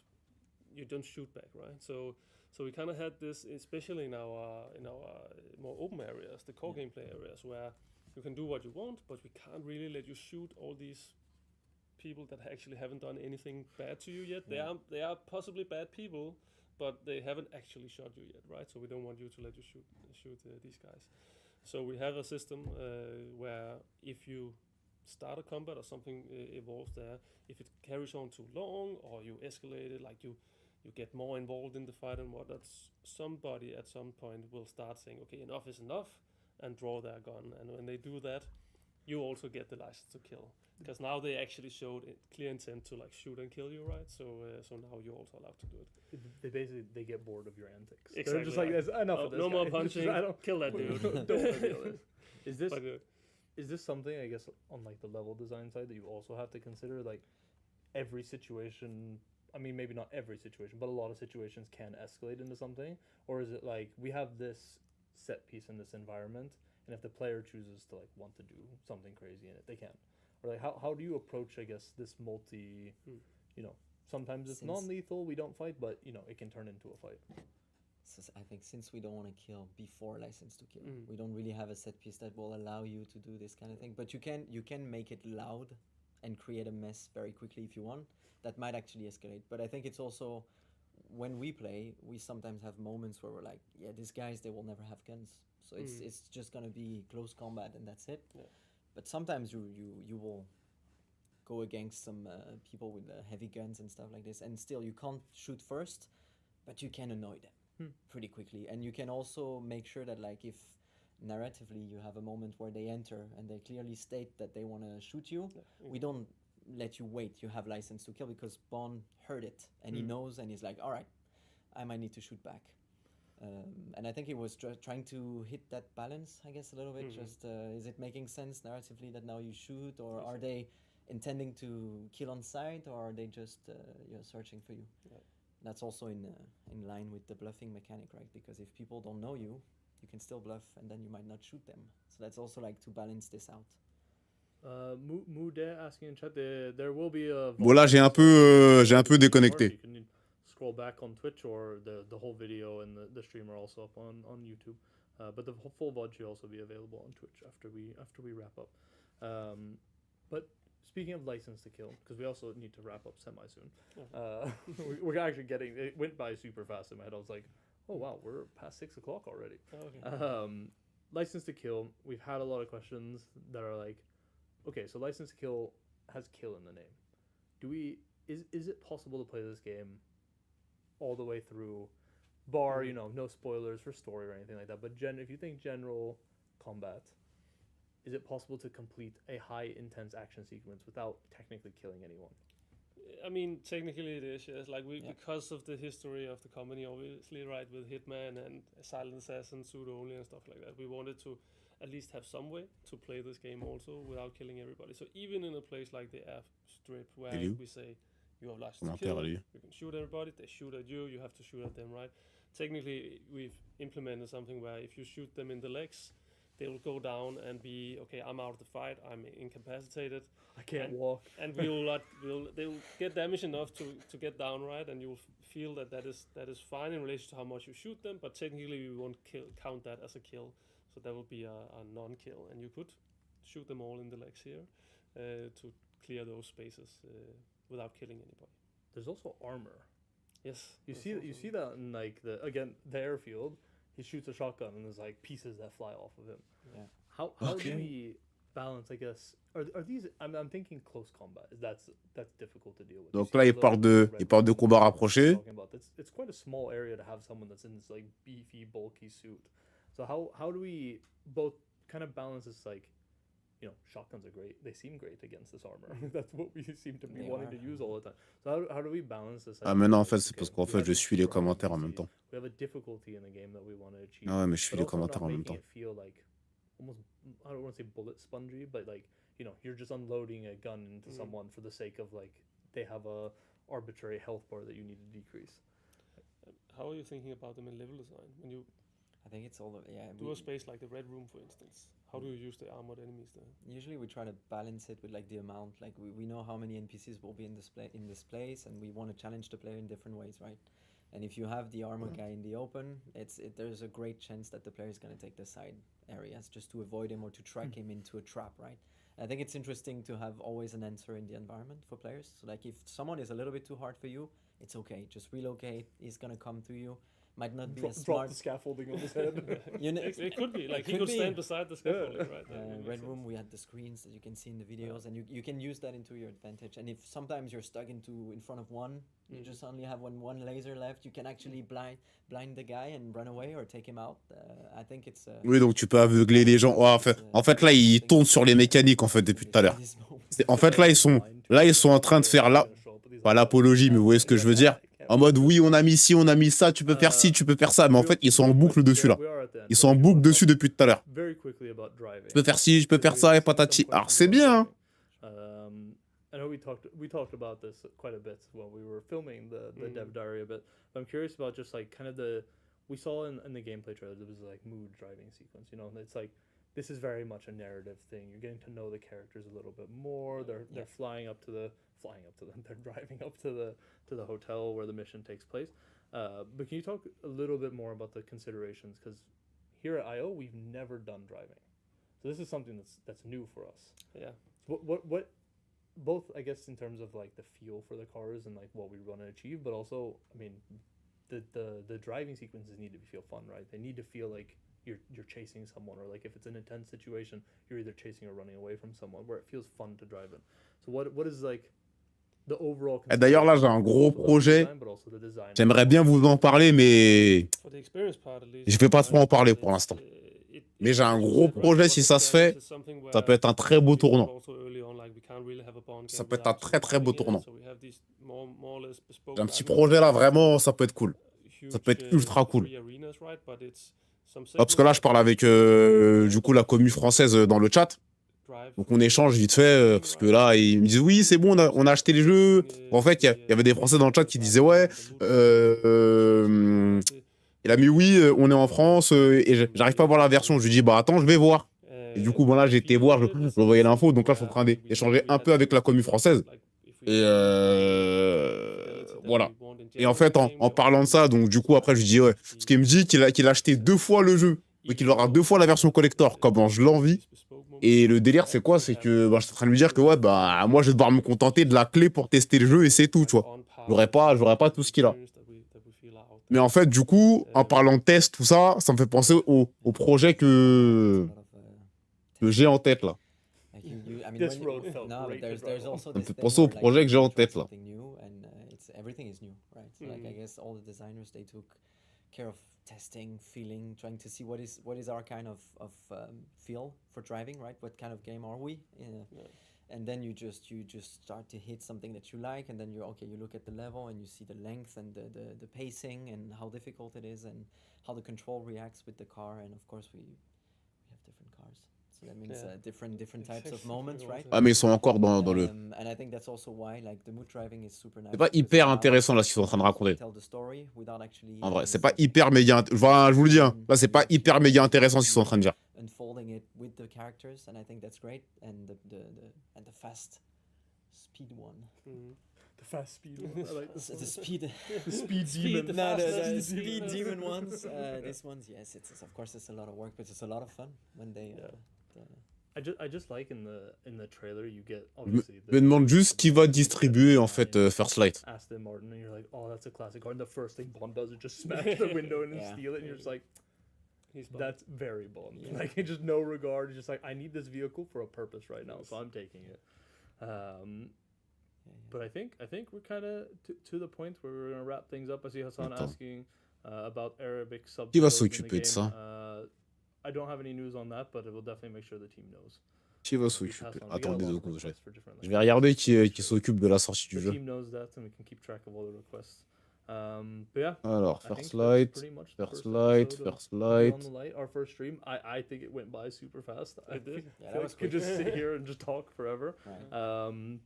you don't shoot back, right? So we kind of had this, especially in our more open areas, the core gameplay areas, where you can do what you want, but we can't really let you shoot all these people that actually haven't done anything bad to you yet. They are possibly bad people, but they haven't actually shot you yet, right? So we don't want you to let you shoot these guys. So we have a system where if you start a combat or something evolves there, if it carries on too long or you escalate it, like you get more involved in the fight and what, that's somebody at some point will start saying, okay, enough is enough, and draw their gun. And when they do that, you also get the license to kill. Because now they actually showed clear intent to like shoot and kill you, right? So now you're also allowed to do it. They get bored of your antics. Exactly. They're just like, there's enough of this. No guy. more punching. Kill that dude. Don't want to deal with this. Is this something, I guess, on like the level design side that you also have to consider? Like every situation, I mean, maybe not every situation, but a lot of situations can escalate into something. Or is it like we have this set piece in this environment, and if the player chooses to like want to do something crazy in it, they can. Or like how do you approach, I guess, this multi, you know, sometimes it's non-lethal, we don't fight, but you know, it can turn into a fight. So I think since we don't want to kill before license to kill, we don't really have a set piece that will allow you to do this kind of thing. But you can make it loud and create a mess very quickly if you want. That might actually escalate. But I think it's also, when we play, we sometimes have moments where we're like, yeah, these guys, they will never have guns. So it's just going to be close combat and that's it. Yeah. But sometimes you will go against some people with heavy guns and stuff like this, and still you can't shoot first, but you can annoy them pretty quickly. And you can also make sure that like if narratively you have a moment where they enter and they clearly state that they want to shoot you, we don't let you wait. You have license to kill because Bond heard it and he knows and he's like, all right, I might need to shoot back. And I think he was trying to hit that balance, I guess, a little bit. Just is it making sense narratively that now you shoot, or are they intending to kill on sight, or are they just searching for you? That's also in line with the bluffing mechanic, right? Because if people don't know you, you can still bluff and then you might not shoot them. So that's also like to balance this out. Moudet asking in chat, there will be a... Bon là j'ai un peu déconnecté. Scroll back on Twitch, or the whole video and the stream are also up on YouTube. But the full VOD should also be available on Twitch after we wrap up. But speaking of license to kill, because we also need to wrap up semi soon. We're actually getting, it went by super fast in my head. I was like, oh wow, we're past 6 o'clock already. License to kill, we've had a lot of questions that are like, okay, so license to kill has kill in the name. Is it possible to play this game all the way through, bar, no spoilers for story or anything like that, but if you think general combat, is it possible to complete a high intense action sequence without technically killing anyone? I mean, technically it is, yes. Like because of the history of the company, obviously, right, with Hitman and Silent Assassin, Pseudo Only and stuff like that, we wanted to at least have some way to play this game also without killing everybody. So even in a place like the airstrip where we say, you have license to kill, you can shoot everybody, they shoot at you, you have to shoot at them, right? Technically, we've implemented something where if you shoot them in the legs, they will go down and be, okay, I'm out of the fight, I'm incapacitated. I can't walk. And they will get damage enough to get down, right? And you will feel that is fine in relation to how much you shoot them, but technically we won't count that as a kill. So that would be a non-kill. And you could shoot them all in the legs here to clear those spaces without killing anybody. There's also armor. Yes. You see that in like the airfield. He shoots a shotgun and there's like pieces that fly off of him. Yeah. How do we balance? I guess are these? I'm thinking close combat. That's difficult to deal with. Donc là il parle de combat rapproché. It's quite a small area to have someone that's in this like beefy, bulky suit. So how do we both kind of balance this, like, shotguns are great. They seem great against this armor. That's what we seem to be wanting to use all the time. So how do we balance this? Ah mais non, en fait, c'est parce qu'en fait, je suis les commentaires en même temps. We have a difficulty in the game that we want to achieve. Ah ouais, mais je suis les commentaires en même temps. It feel like almost, I don't want to say bullet spongy, but like, you're just unloading a gun into someone for the sake of like they have a arbitrary health bar that you need to decrease. How are you thinking about them in level design when you? I think it's all do a space like the Red Room, for instance. How do you use the armored enemies there? Usually we try to balance it with like the amount. Like we know how many NPCs will be in this place, and we want to challenge the player in different ways, right? And if you have the armor guy in the open, there's a great chance that the player is going to take the side areas just to avoid him or to track him into a trap, right? I think it's interesting to have always an answer in the environment for players. So like if someone is a little bit too hard for you, it's okay. Just relocate. He's going to come to you. Might not be as smart. Drop the scaffolding on his head. It could be like he could stand beside the scaffolding, right? Red Room, we had the screens that you can see in the videos, and you can use that into your advantage. And if sometimes you're stuck in front of one, you just only have one laser left, you can actually blind the guy and run away or take him out. I think it's. Oui, donc tu peux aveugler les gens. Ouais, en fait, là, ils tournent sur les mécaniques en fait depuis tout à l'heure. En fait, là, ils sont en train de faire pas l'apologie, mais vous voyez ce que je veux dire. En mode, oui, on a mis ci, on a mis ça, tu peux faire ci, tu peux faire ça. Mais en fait, ils sont en boucle dessus, là. Ils sont en boucle dessus depuis tout à l'heure. Tu peux faire ci, je peux faire ça, et patati. Alors, c'est bien, hein. I know we talked about this quite a bit when we were filming the dev diary a bit. But I'm curious about just like kind of we saw in the gameplay trailer, there was like mood driving sequence. It's like, this is very much a narrative thing. You're getting to know the characters a little bit more. They're they're driving up to the hotel where the mission takes place. But can you talk a little bit more about the considerations? Because here at IO, we've never done driving, so this is something that's new for us. Yeah. What both, I guess, in terms of like the feel for the cars and like what we want to achieve, but also, I mean, the driving sequences need to feel fun, right? They need to feel like you're chasing someone, or like if it's an intense situation, you're either chasing or running away from someone, where it feels fun to drive in. So what is like the overall? Et d'ailleurs là j'ai un gros projet. J'aimerais bien vous en parler, mais je vais pas trop en parler pour l'instant. Mais j'ai un gros projet, si ça se fait, ça peut être un très beau tournant. Ça peut être un très très beau tournant. J'ai un petit projet là, vraiment, ça peut être cool. Ça peut être ultra cool. Parce que là, je parle avec du coup la commu française dans le chat. Donc on échange vite fait, parce que là, ils me disent oui, c'est bon, on a acheté les jeux. En fait, il y avait des Français dans le chat qui disaient ouais, il a mis oui, on est en France, et j'arrive pas à voir la version. Je lui dis bah attends, je vais voir. Et du coup, bon là, j'ai été voir, je voyais l'info, donc là, je suis en train d'échanger un peu avec la commu française. Et voilà. Et en fait, en parlant de ça, donc du coup, après, je lui dis ouais, parce qu'il me dit qu'il a acheté 2 fois le jeu, et qu'il aura 2 fois la version collector, comment je l'envie. Et le délire, c'est quoi? C'est que bah, je suis en train de lui dire que ouais, bah, moi, je vais devoir me contenter de la clé pour tester le jeu et c'est tout, tu vois. J'aurais pas tout ce qu'il a. Mais en fait, du coup, en parlant de test, tout ça, ça me fait penser au projet que j'ai en tête, là. This road felt great. There's also Ça me this fait thing penser au where, like, projet que j'ai en you try tête, là. something new and everything is new, right? So, like, I guess all the designers, they took care of testing, feeling, trying to see what is our kind of feel for driving, right? What kind of game are we? And then you just start to hit something that you like, and then you look at the level and you see the length and the pacing and how difficult it is and how the control reacts with the car, and of course we have different cars. So that means different types of moments, right? Ah, mais ils sont encore dans le... And I think that's also why, like, the mood driving is super nice. C'est pas hyper intéressant, là, ce qu'ils sont en train de raconter. Tell the story without actually En vrai, c'est pas hyper méga... Enfin, je vous le dis, hein, là, c'est pas hyper méga intéressant ce qu'ils sont en train de dire. unfolding it with the characters, and I think that's great. And the fast speed one. The fast speed one. I like the speed. The speed Speed, demon. no, the speed demon ones. This ones, yes, it's of course it's a lot of work, but it's a lot of fun when they. I just like in the trailer you get Je obviously. me demande juste qui va distribuer, en fait, First Light. Aston Martin, and you're like, oh, that's a classic car. And the first thing Bond does is just smash the window and steal it, and you're just like, that's very Bond. Yeah. Like, just no regard. It's just like, I need this vehicle for a purpose right now, so I'm taking it. But I think we're kind of to the point where we're gonna wrap things up. I see Hassan asking about Arabic subtitles. Qui va in the s'occuper de game. ça? I don't have any news on that, but it will definitely make sure the team knows. Qui va s'occuper? Attendez 2 secondes, je vais regarder qui s'occupe de la sortie du The jeu. team knows that, and we can keep track of all the requests. But yeah. Alors, I First think that's Light, pretty much the First first Light, episode of First Light. Beyond the Light, our first stream. I think it went by super fast. I did. Yeah, that was could quick. just sit here and just talk forever. Right.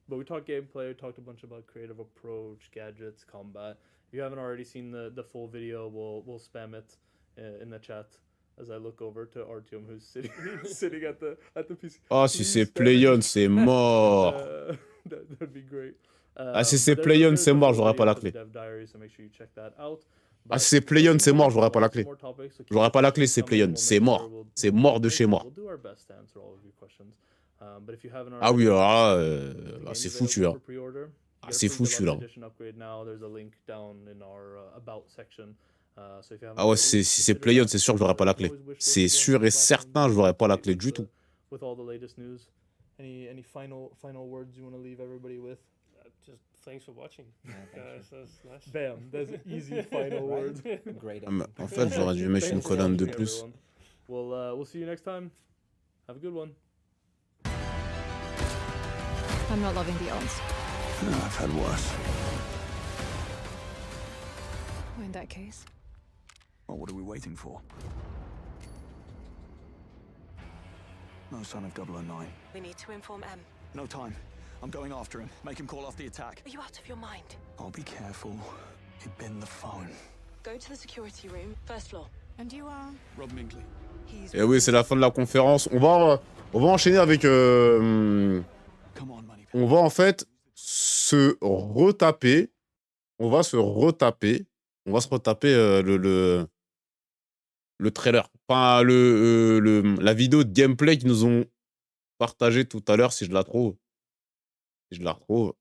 But we talked gameplay, we talked a bunch about creative approach, gadgets, combat. If you haven't already seen the full video, we'll spam it in the chat as I look over to Artyom, who's sitting at the PC. Ah, si c'est Play-On, c'est mort. That'd be great. Ah, si c'est Play-On, c'est mort, j'aurai pas la clé. Ah, si c'est Play-On, c'est mort, j'aurai pas la clé. J'aurai pas la clé, c'est Play-On, c'est mort. C'est mort de chez moi. Ah oui, alors là, c'est foutu, là. Ah, c'est foutu, là. Ah ouais, si c'est Play-On, c'est sûr que j'aurai pas la clé. C'est sûr et certain, je n'aurai pas la clé du tout. With all the latest news, any final words you want to leave everybody with? Just thanks for watching. Guys, that's nice. Bam, that's easy final words. Great. En fait, j'aurais dû mettre une colonne de plus. We'll see you next time. Have a good one. I'm not loving the odds. I've had worse. In that case. Well, what are we waiting for? No sign of 009. We need to inform M. No time. I'm going after him. Make him call off the attack. Are you out of your mind? I'll be careful. He'd been the phone. Go to the security room, first floor. And you are? Rob Mingley. Et oui, c'est la fin de la conférence. On va enchaîner avec... on va en fait se retaper. On va se retaper le trailer. Enfin, la vidéo de gameplay qu'ils nous ont partagée tout à l'heure, si je la trouve. Si je la retrouve.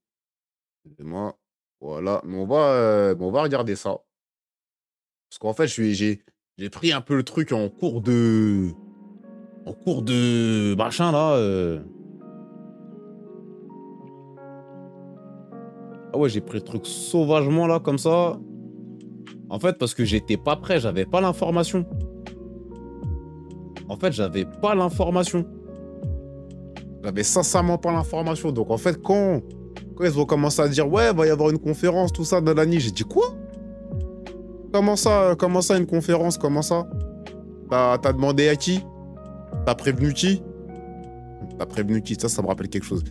Excusez-moi. Voilà. Mais on va regarder ça. Parce qu'en fait, j'ai pris un peu le truc en cours de machin, là. Ah ouais, j'ai pris le truc sauvagement, là, comme ça. En fait, parce que j'étais pas prêt, j'avais pas l'information. en fait, j'avais pas l'information. J'avais sincèrement pas l'information. Donc, en fait, quand ils ont commencé à dire, ouais, va y avoir une conférence, tout ça, Dalani, j'ai dit, quoi? Comment ça, une conférence? Comment ça? T'as demandé à qui? T'as prévenu qui? T'as prévenu qui? Ça me rappelle quelque chose.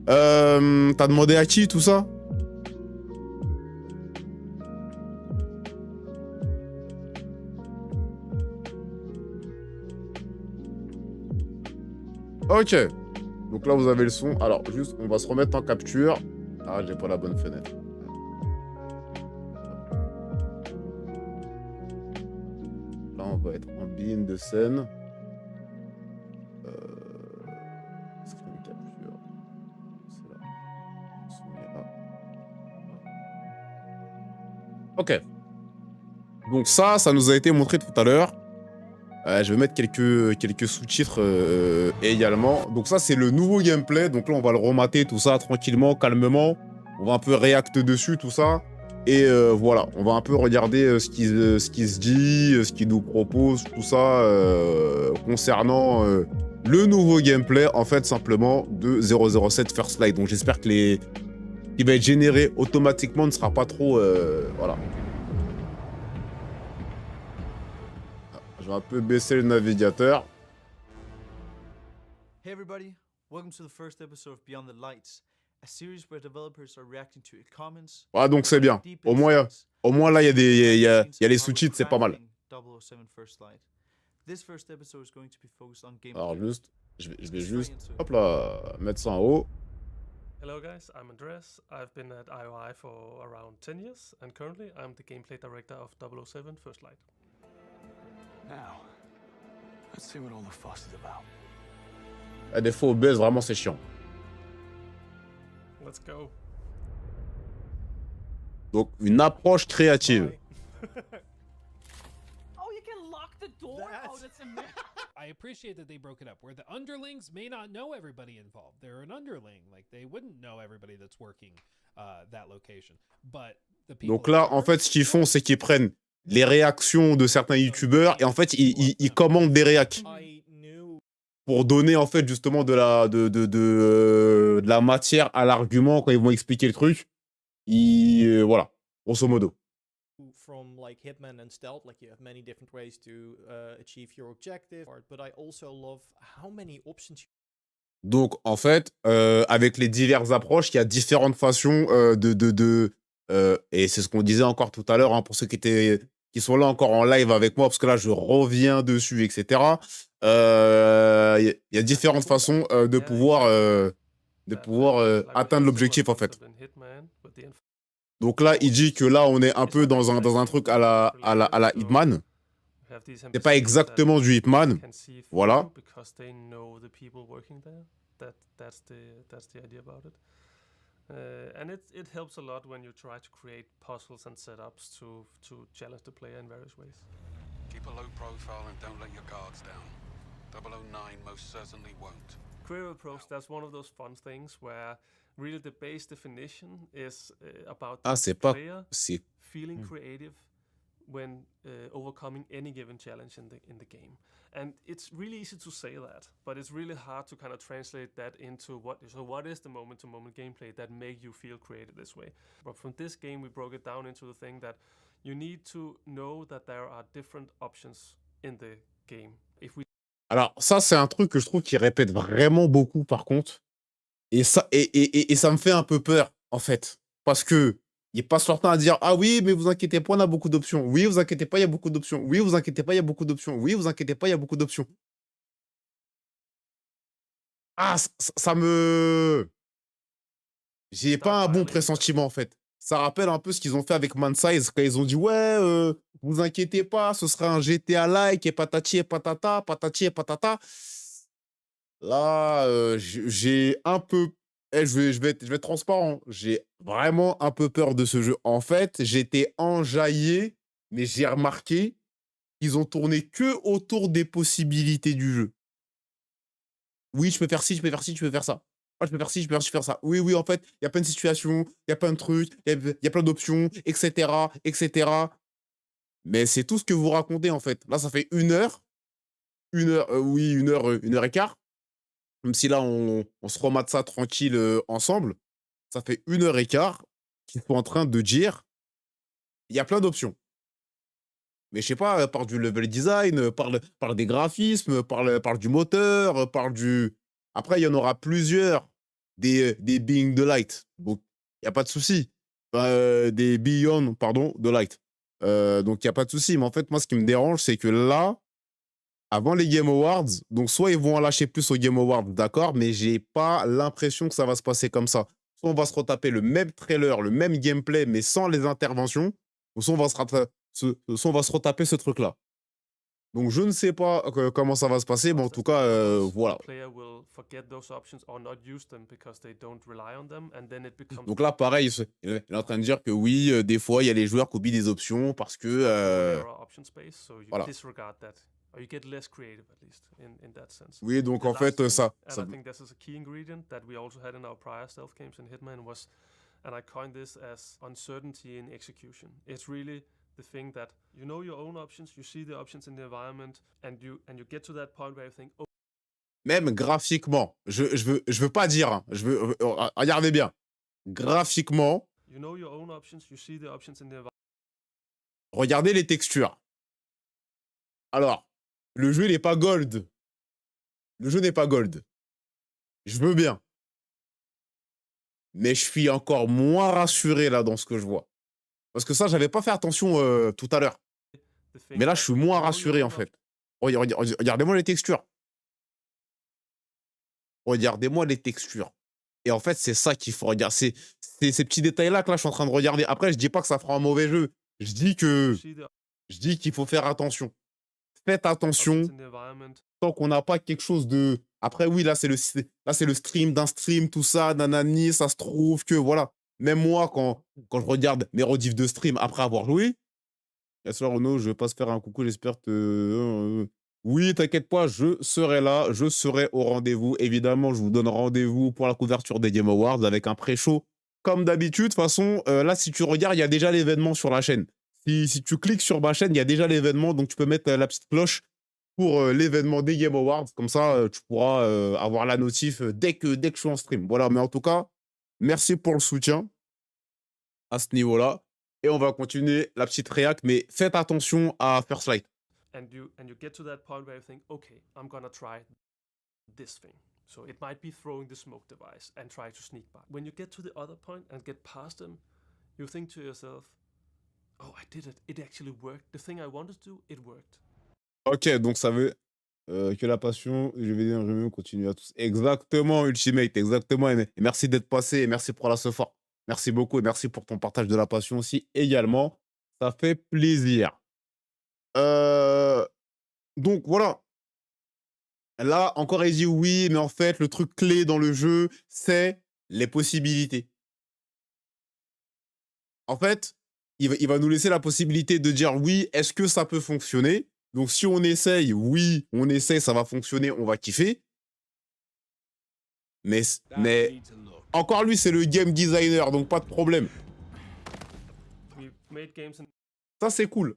T'as demandé à qui, tout ça? Ok. Donc là, vous avez le son. Alors, juste, on va se remettre en capture. Ah, j'ai pas la bonne fenêtre. Là, on va être en beam de scène. Screen capture. C'est là. Son est là. Ok. Donc ça nous a été montré tout à l'heure. Je vais mettre quelques sous-titres également. Donc ça, c'est le nouveau gameplay. Donc là, on va le remater, tout ça, tranquillement, calmement. On va un peu react dessus, tout ça. Et voilà, on va un peu regarder ce qui se dit, ce qu'il nous propose, tout ça, concernant le nouveau gameplay, en fait, simplement, de 007 First Light. Donc j'espère que qui va être généré automatiquement ne sera pas trop... voilà. Je vais un peu baisser le navigateur. Hey everybody, welcome to the first episode of Beyond the Lights, a series where developers are reacting to your comments. Ah, donc c'est bien. Au moins là, il y a les sous-titres, c'est pas mal. 007 First Light. This first episode is going to be focused on gameplay. Alors juste, je vais juste, hop là, mettre ça en haut. Hello guys, I'm Andreas. I've been at IOI for around 10 years, and currently I'm the gameplay director of 007 First Light. Now, let's see what all the fuss is about. À défaut obèse, vraiment c'est chiant. Let's go. Donc une approche créative. Oh, you can lock the door? Oh, that's amazing. I appreciate that they broke it up, where the underlings may not know everybody involved. They're an underling, like they wouldn't know everybody that's working that location. But the people. Donc là, en fait, ce qu'ils font, c'est qu'ils prennent les réactions de certains youtubeurs et en fait, ils commandent des réacs pour donner en fait justement de la matière à l'argument quand ils vont expliquer le truc. Voilà, grosso modo. From like Hitman and Stealth, like you have many different ways to achieve your objective, but I also love how many options. Donc en fait, avec les diverses approches, il y a différentes façons et c'est ce qu'on disait encore tout à l'heure, hein, pour ceux qui sont là encore en live avec moi, parce que là, je reviens dessus, etc. Il y a différentes façons de pouvoir atteindre l'objectif, en fait. Donc là, il dit que là, on est un peu dans un truc à la Hitman. C'est pas exactement du Hitman. Voilà. And it helps a lot when you try to create puzzles and setups to challenge the player in various ways. Keep a low profile and don't let your guards down. 009 most certainly won't. Career approach, that's one of those fun things where really the base definition is about the player feeling creative when overcoming any given challenge in the game. And it's really easy to say that, but it's really hard to kind of translate that into what is the moment-to-moment gameplay that make you feel creative this way. But from this game, we broke it down into the thing that you need to know that there are different options in the game. Alors ça, c'est un truc que je trouve qu'il répète vraiment beaucoup, par contre. Et ça me fait un peu peur, en fait. Parce que il n'est pas sortant à dire « Ah oui, mais vous inquiétez pas, on a beaucoup d'options. Oui, vous inquiétez pas, il y a beaucoup d'options. Oui, vous inquiétez pas, il y a beaucoup d'options. Oui, vous inquiétez pas, il y a beaucoup d'options. » Ah, ça me... J'ai pas un bon pressentiment, en fait. Ça rappelle un peu ce qu'ils ont fait avec Man-Size, quand ils ont dit « Ouais, vous inquiétez pas, ce sera un GTA-like et patati et patata, patati et patata. » Là, j'ai un peu... je vais être transparent. J'ai vraiment un peu peur de ce jeu. En fait, j'étais enjaillé, mais j'ai remarqué qu'ils ont tourné que autour des possibilités du jeu. Oui, je peux faire ci, je peux faire ci, je peux faire ça. Ah, je peux faire ci, je peux faire ça. Oui, en fait, il y a plein de situations, il y a plein de trucs, il y a plein d'options, etc., etc. Mais c'est tout ce que vous racontez, en fait. Là, ça fait 1 heure. une heure, oui, une heure et quart. Même si là, on se remate ça tranquille ensemble. Ça fait une heure et quart qu'ils sont en train de dire, il y a plein d'options. Mais je sais pas, par du level design, par des graphismes, par du moteur, par du... Après, il y en aura plusieurs des Being the Light. Donc, il n'y a pas de souci. Enfin, des Beyond, pardon, the Light. Donc, il n'y a pas de souci. Mais en fait, moi, ce qui me dérange, c'est que là, avant les Game Awards, donc soit ils vont en lâcher plus aux Game Awards, d'accord, mais j'ai pas l'impression que ça va se passer comme ça. Soit on va se retaper le même trailer, le même gameplay, mais sans les interventions, ou soit on va se retaper ce truc-là. Donc je ne sais pas comment ça va se passer, mais en tout cas, voilà. Donc là, pareil, il est en train de dire que oui, des fois, il y a les joueurs qui oublient des options parce que... voilà. Oui, donc en fait, ça... And I think this is a key ingredient that we also had in our prior stealth games in Hitman was, and I coined this as uncertainty in execution. It's really the thing that you know your own options, you see the options in the environment, and you get to that point where you think, oh. Même graphiquement, je veux pas dire, hein, regardez bien, graphiquement, you know your own options, you see the options in the environment. Regardez les textures. Alors, le jeu n'est pas gold. Le jeu n'est pas gold. Je veux bien. Mais je suis encore moins rassuré là dans ce que je vois. Parce que ça, j'avais pas fait attention tout à l'heure. Mais là, je suis moins rassuré en fait. Regardez-moi les textures. Regardez-moi les textures. Et en fait, c'est ça qu'il faut regarder. C'est ces petits détails-là que là, je suis en train de regarder. Après, je dis pas que ça fera un mauvais jeu. Je dis qu'il faut faire attention. Faites attention. Tant qu'on n'a pas quelque chose de... Après, oui, là, c'est le stream d'un stream, tout ça, nanani, ça se trouve que, voilà. Même moi, quand je regarde mes rediffs de stream après avoir joué, Aruno, je vais pas se faire un coucou, j'espère te... Oui, t'inquiète pas, je serai là, je serai au rendez-vous. Évidemment, je vous donne rendez-vous pour la couverture des Game Awards avec un pré-show. Comme d'habitude, de toute façon, là, si tu regardes, il y a déjà l'événement sur la chaîne. Si tu cliques sur ma chaîne, il y a déjà l'événement, donc tu peux mettre la petite cloche pour l'événement des Game Awards. Comme ça, tu pourras avoir la notif dès que je suis en stream. Voilà, mais en tout cas, merci pour le soutien à ce niveau-là. Et on va continuer la petite réac, mais faites attention à First Light. And you get to that point where you think, okay, I'm gonna try this thing. So it might be throwing the smoke device and try to sneak by. When you get to the other point and get past them, you think to yourself, oh, I did it. It actually worked. The thing I wanted to do, it worked. Ok, donc ça veut que la passion, je vais dire, je vais continuer à tous. Exactement, Ultimate, exactement. Et merci d'être passé et merci pour la support. Merci beaucoup et merci pour ton partage de la passion aussi également. Ça fait plaisir. Donc voilà. Là, encore, il dit oui, mais en fait, le truc clé dans le jeu, c'est les possibilités. En fait, il va nous laisser la possibilité de dire oui, est-ce que ça peut fonctionner? Donc, si on essaye, oui, on essaye, ça va fonctionner, on va kiffer. Mais encore lui, c'est le game designer, donc pas de problème. Ça, c'est cool.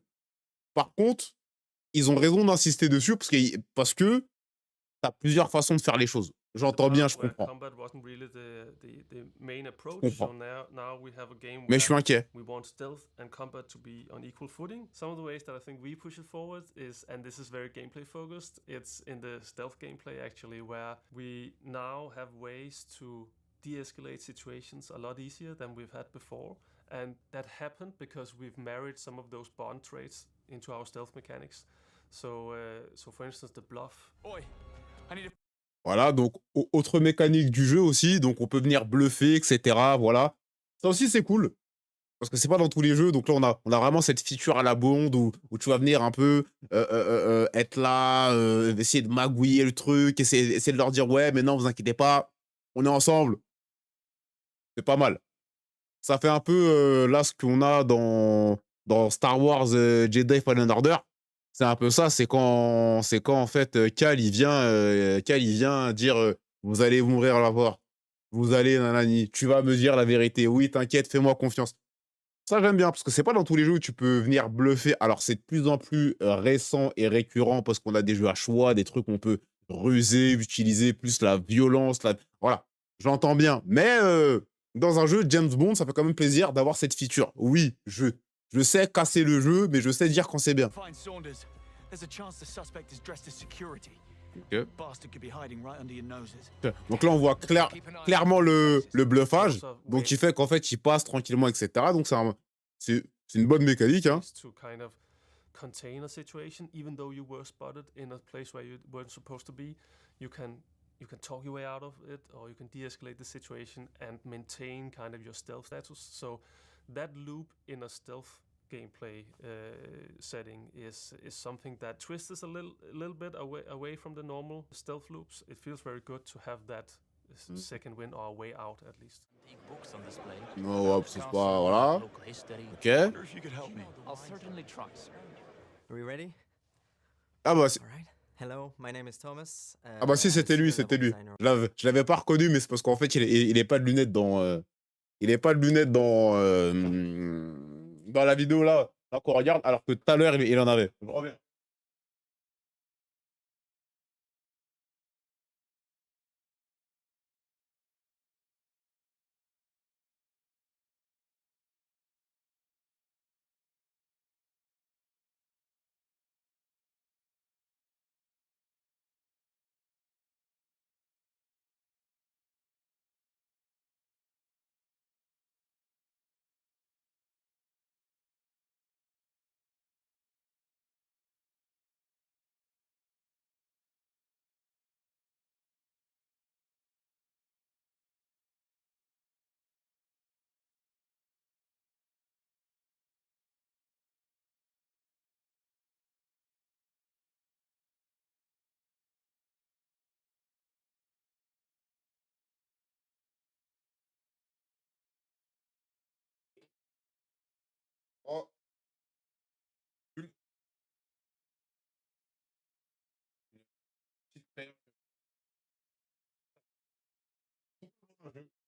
Par contre, ils ont raison d'insister dessus parce que tu as plusieurs façons de faire les choses. J'entends bien, je comprends. Mais je suis inquiet. We want stealth and combat to be on equal footing. Some of the ways that I think we push it forward is, and this is very gameplay focused, it's in the stealth gameplay actually, where we now have ways to de-escalate situations a lot easier than we've had before. And that happened because we've married some of those bond traits into our stealth mechanics. So for instance, the bluff. Voilà, donc autre mécanique du jeu aussi, donc on peut venir bluffer, etc. Voilà, ça aussi c'est cool parce que c'est pas dans tous les jeux. Donc là on a vraiment cette feature à la Bond où tu vas venir un peu être là, essayer de magouiller le truc, essayer de leur dire ouais mais non vous inquiétez pas, on est ensemble. C'est pas mal. Ça fait un peu là ce qu'on a dans Star Wars Jedi Fallen Order. C'est un peu ça, c'est quand en fait Cal il vient dire vous allez mourir à la voir, vous allez nanani, tu vas me dire la vérité, oui t'inquiète, fais-moi confiance. Ça, j'aime bien, parce que c'est pas dans tous les jeux où tu peux venir bluffer. Alors, c'est de plus en plus récent et récurrent, parce qu'on a des jeux à choix, des trucs où on peut ruser, utiliser plus la violence. Voilà, j'entends bien. Mais dans un jeu James Bond, ça fait quand même plaisir d'avoir cette feature. Oui, je sais casser le jeu, mais je sais dire quand c'est bien. Find Saunders. There's a chance the suspect is dressed as security. Ok. Bastard could be hiding right under your noses. Donc là, on voit clairement le bluffage. Donc, il fait qu'en fait, il passe tranquillement, etc. Donc, c'est une bonne mécanique. Hein. To kind of contain a situation, even though you were spotted in a place where you weren't supposed to be, you can talk your way out of it, or you can de-escalate the situation and maintain kind of your stealth status. So that loop in a stealth gameplay setting is something that twists us a little bit away from the normal stealth loops. It feels very good to have that second win or way out at least. Non, ouais, c'est pas... Voilà. Ok. Are we ready? Ah bah, Hello, my name is Thomas. Ah bah si, c'était lui, c'était lui. Je l'avais pas reconnu, mais c'est parce qu'en fait, il est pas de lunettes dans... il est pas de lunettes dans la vidéo là qu'on regarde, alors que tout à l'heure, il en avait. Je reviens. Oh.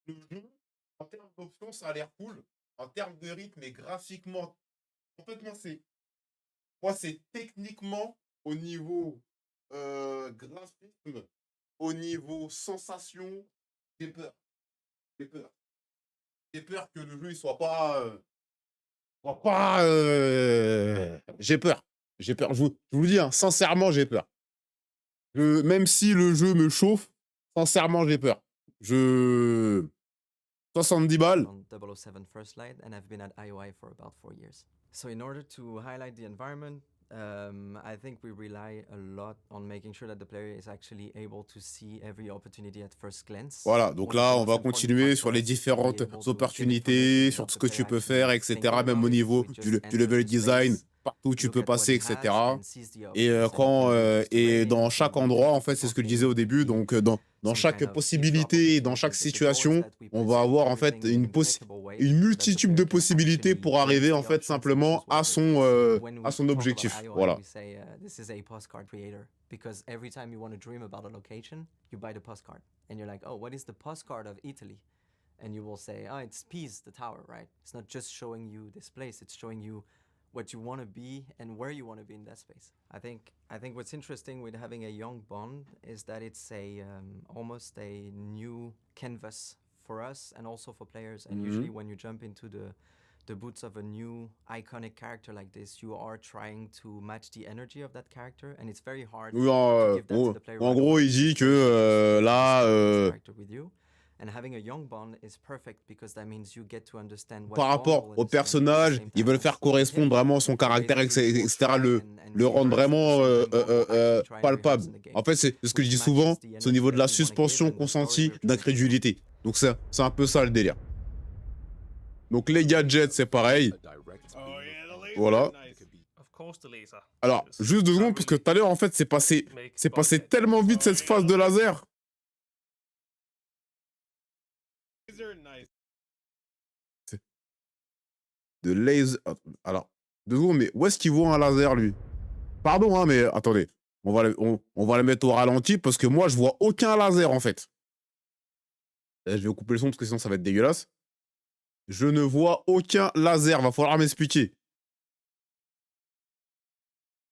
Le jeu, en termes d'options, ça a l'air cool. En termes de rythme et graphiquement, complètement, moi, c'est techniquement au niveau graphisme, au niveau sensation, j'ai peur. J'ai peur. J'ai peur que le jeu il soit pas. J'ai peur. J'ai peur. Je vous le dis, hein, sincèrement, j'ai peur. Même si le jeu me chauffe, sincèrement, j'ai peur. 70 balles. On 007 First Light, and I've been at IOI for about 4 years. So in order to highlight the environment, I think we rely a lot on making sure that the player is actually able to see every opportunity at first glance. Voilà, donc là, on va continuer sur les différentes opportunités, sur tout ce que tu peux faire, etc. Même au niveau du level design, partout où tu peux passer, etc. Et dans chaque endroit, en fait, c'est ce que je disais au début, donc dans chaque possibilité, dans chaque situation, on va avoir en fait une multitude de possibilités pour arriver en fait simplement à son objectif. Voilà. This is a postcard creator because every time you want to dream about a location, you buy the postcard and you're like, oh, what is the postcard of Italy? And you will say, oh, it's Pise, the tower, right? It's not just showing you this place, it's showing you what you want to be and where you want to be in that space. I think what's interesting with having a young Bond is that it's almost a new canvas for us and also for players. And usually when you jump into the boots of a new iconic character like this, you are trying to match the energy of that character, and it's very hard to give that to the player. En gros, il dit que là. And having a young Bond is perfect because that means you get to understand what Par rapport au personnage, ils veulent faire correspondre vraiment son caractère, etc. Le rendre vraiment palpable. En fait, c'est ce que je dis souvent, c'est au niveau de la suspension consentie d'incrédulité. Donc c'est un peu ça le délire. Donc les gadgets, c'est pareil. Voilà. Alors, juste 2 secondes, parce que tout à l'heure, en fait, c'est passé tellement vite cette phase de laser. De laser. Alors, 2 secondes, mais où est-ce qu'il voit un laser, lui? Pardon, hein, mais attendez. On va le mettre au ralenti parce que moi, je vois aucun laser, en fait. Je vais couper le son parce que sinon, ça va être dégueulasse. Je ne vois aucun laser. Va falloir m'expliquer.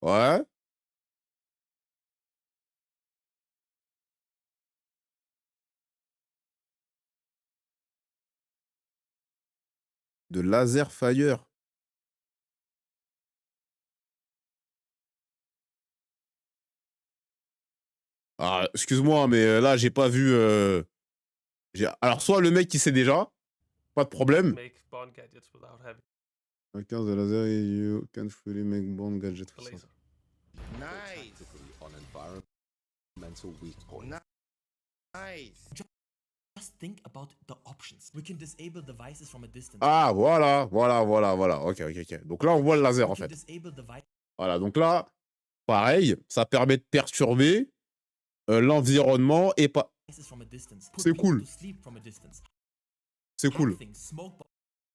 Ouais. De laser fire. Ah, excuse-moi, mais là, j'ai pas vu... Alors, soit le mec qui sait déjà, pas de problème. Make Bond gadgets without having 15 de laser, you can fully make Bond gadget. the laser. Nice. On environmental weak points. Nice. Just think about the options. We can disable devices from a distance. Ah, voilà. Ok. Donc là, on voit le laser, en We can fait. disable devices. Voilà, donc là, pareil, ça permet de perturber l'environnement et pas... From a distance. Put C'est people cool. to sleep from a distance. C'est cool. Hack things, smoke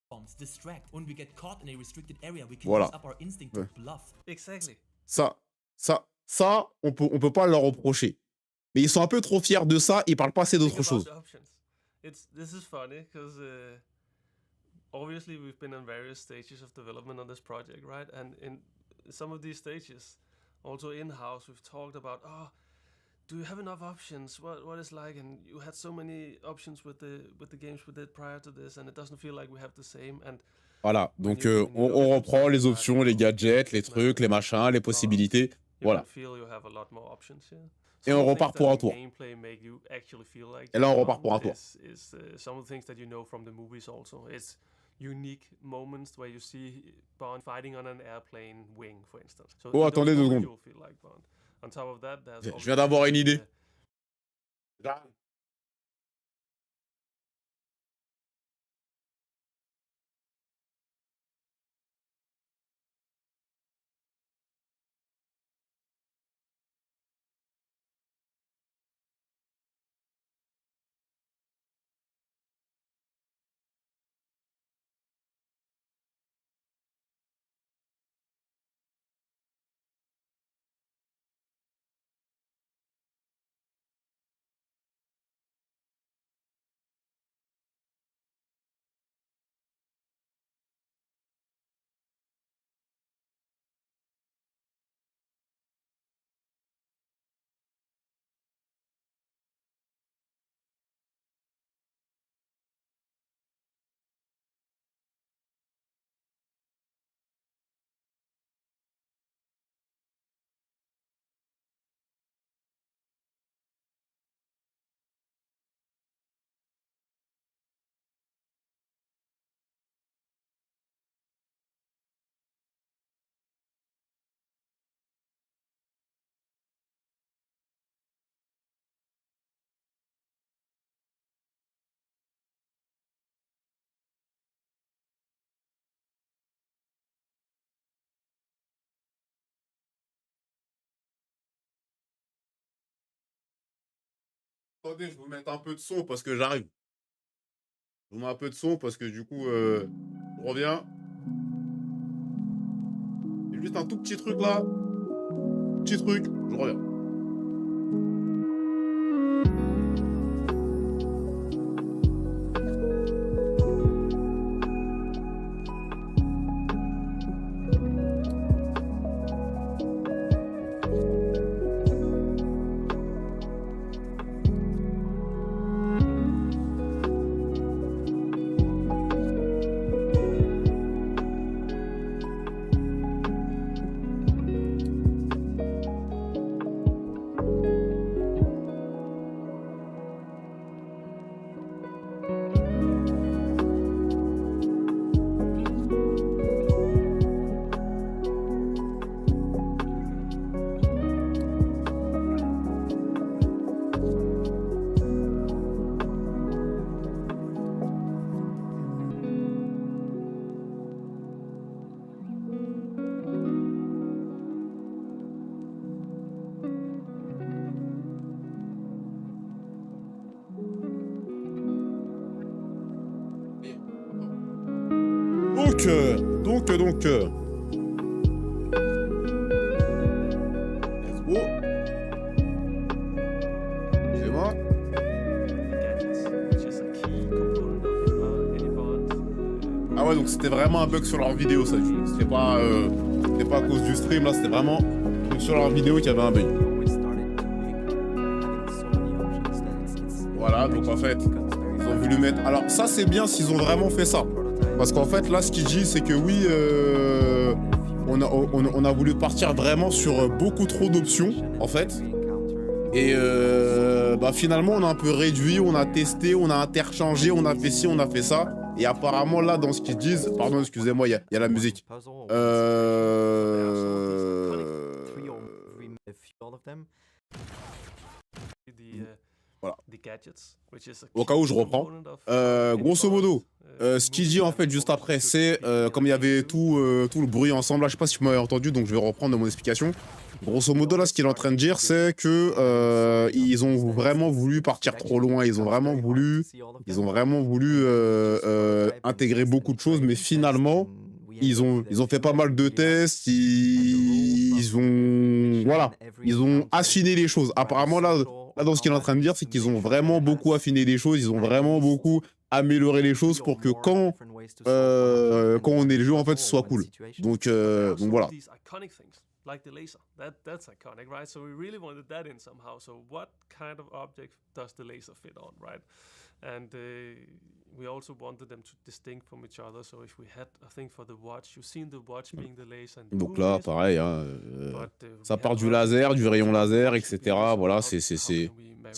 bombs, distract. When we get caught in a restricted area, we can Voilà. use up our instinct to Ouais. bluff. Exactly. Ça, on peut pas leur reprocher. Mais ils sont un peu trop fiers de ça, ils parlent pas assez d'autre Think about chose. the options. This is funny because obviously we've been in various stages of development on this project, right? And in some of these stages, also in-house, we've talked about, do you have enough options? What is like? And you had so many options with the games we did prior to this, and it doesn't feel like we have the same. And Voilà, donc on reprend les options, les gadgets, les trucs, les machins, les possibilités. you Voilà. can feel you have a lot more options here. Et on repart pour un tour. Gameplay make you actually feel like Et là, on James repart pour un Bond tour. is some of the things that you know from the movies also. It's unique moments where you see Bond fighting on an airplane wing, for instance. So Oh, in attendez those 2 moments, secondes. you'll feel like Bond. On top of that, there's Je viens d'avoir une idée. Attendez, je vais vous mettre un peu de son parce que j'arrive. Je vous mets un peu de son parce que du coup, je reviens. Il y a juste un tout petit truc là. Petit truc, je reviens. Donc. Let's go. C'est moi. Gadgets, which is a key component of any Bond ouais, donc c'était vraiment un bug sur leur vidéo, ça. C'était pas à cause du stream, là, c'était vraiment sur leur vidéo qu'il y avait un bug. Voilà, donc en fait, ils ont voulu mettre... Alors ça, c'est bien s'ils ont vraiment fait ça. Parce qu'en fait, là, ce qu'ils disent, c'est que oui, on a voulu partir vraiment sur beaucoup trop d'options, en fait. Et bah, finalement, on a un peu réduit, on a testé, on a interchangé, on a fait ci, on a fait ça. Et apparemment, là, dans ce qu'ils disent... Pardon, excusez-moi, il y a la musique. Voilà. Au cas où je reprends. Grosso modo, ce qu'il dit en fait juste après, c'est comme il y avait tout le bruit ensemble, là, je sais pas si vous m'avez entendu, donc je vais reprendre mon explication. Grosso modo, là, ce qu'il est en train de dire, c'est que ils ont vraiment voulu partir trop loin, ils ont vraiment voulu intégrer beaucoup de choses, mais finalement, ils ont fait pas mal de tests, ils ont affiné les choses. Apparemment, là, dans ce qu'il est en train de dire, c'est qu'ils ont vraiment beaucoup affiné les choses, ils ont vraiment beaucoup amélioré les choses pour que quand on ait le jeu, en fait, ce soit cool. Donc voilà. Like the laser, that's iconic, right? So we really wanted that in somehow. So what kind of object does the laser fit on, right? And we also wanted them to distinct from each other. So if we had, I think for the watch, you've seen the watch being the laser. And Donc là, pareil, hein, ça part du laser, du rayon laser, etc. Voilà, c'est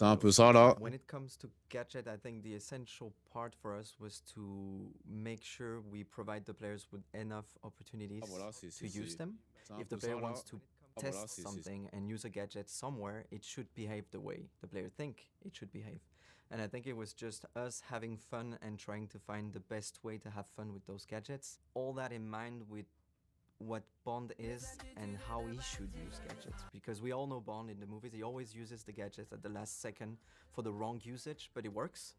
un peu ça là. When it comes to gadget, I think the essential part for us was to make sure we provide the players with enough opportunities to use them. If the player wants to test something and use a gadget somewhere, it should behave the way the player think it should behave. And I think it was just us having fun and trying to find the best way to have fun with those gadgets. All that in mind with what Bond is and how he should use gadgets. Because we all know Bond in the movies, he always uses the gadgets at the last second for the wrong usage, but it works.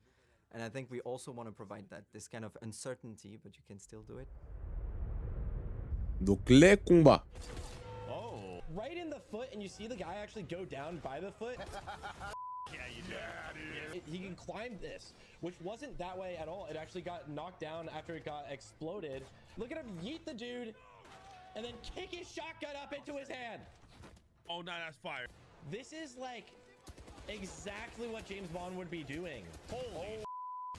And I think we also want to provide that, this kind of uncertainty, but you can still do it. Donc les combats. Oh. Right in the foot, and you see the guy actually go down by the foot. Yeah, you do. Yeah, dude. He can climb this, which wasn't that way at all. It actually got knocked down after it got exploded. Look at him yeet the dude, and then kick his shotgun up into his hand. Oh, no, that's fire. This is like exactly what James Bond would be doing. Holy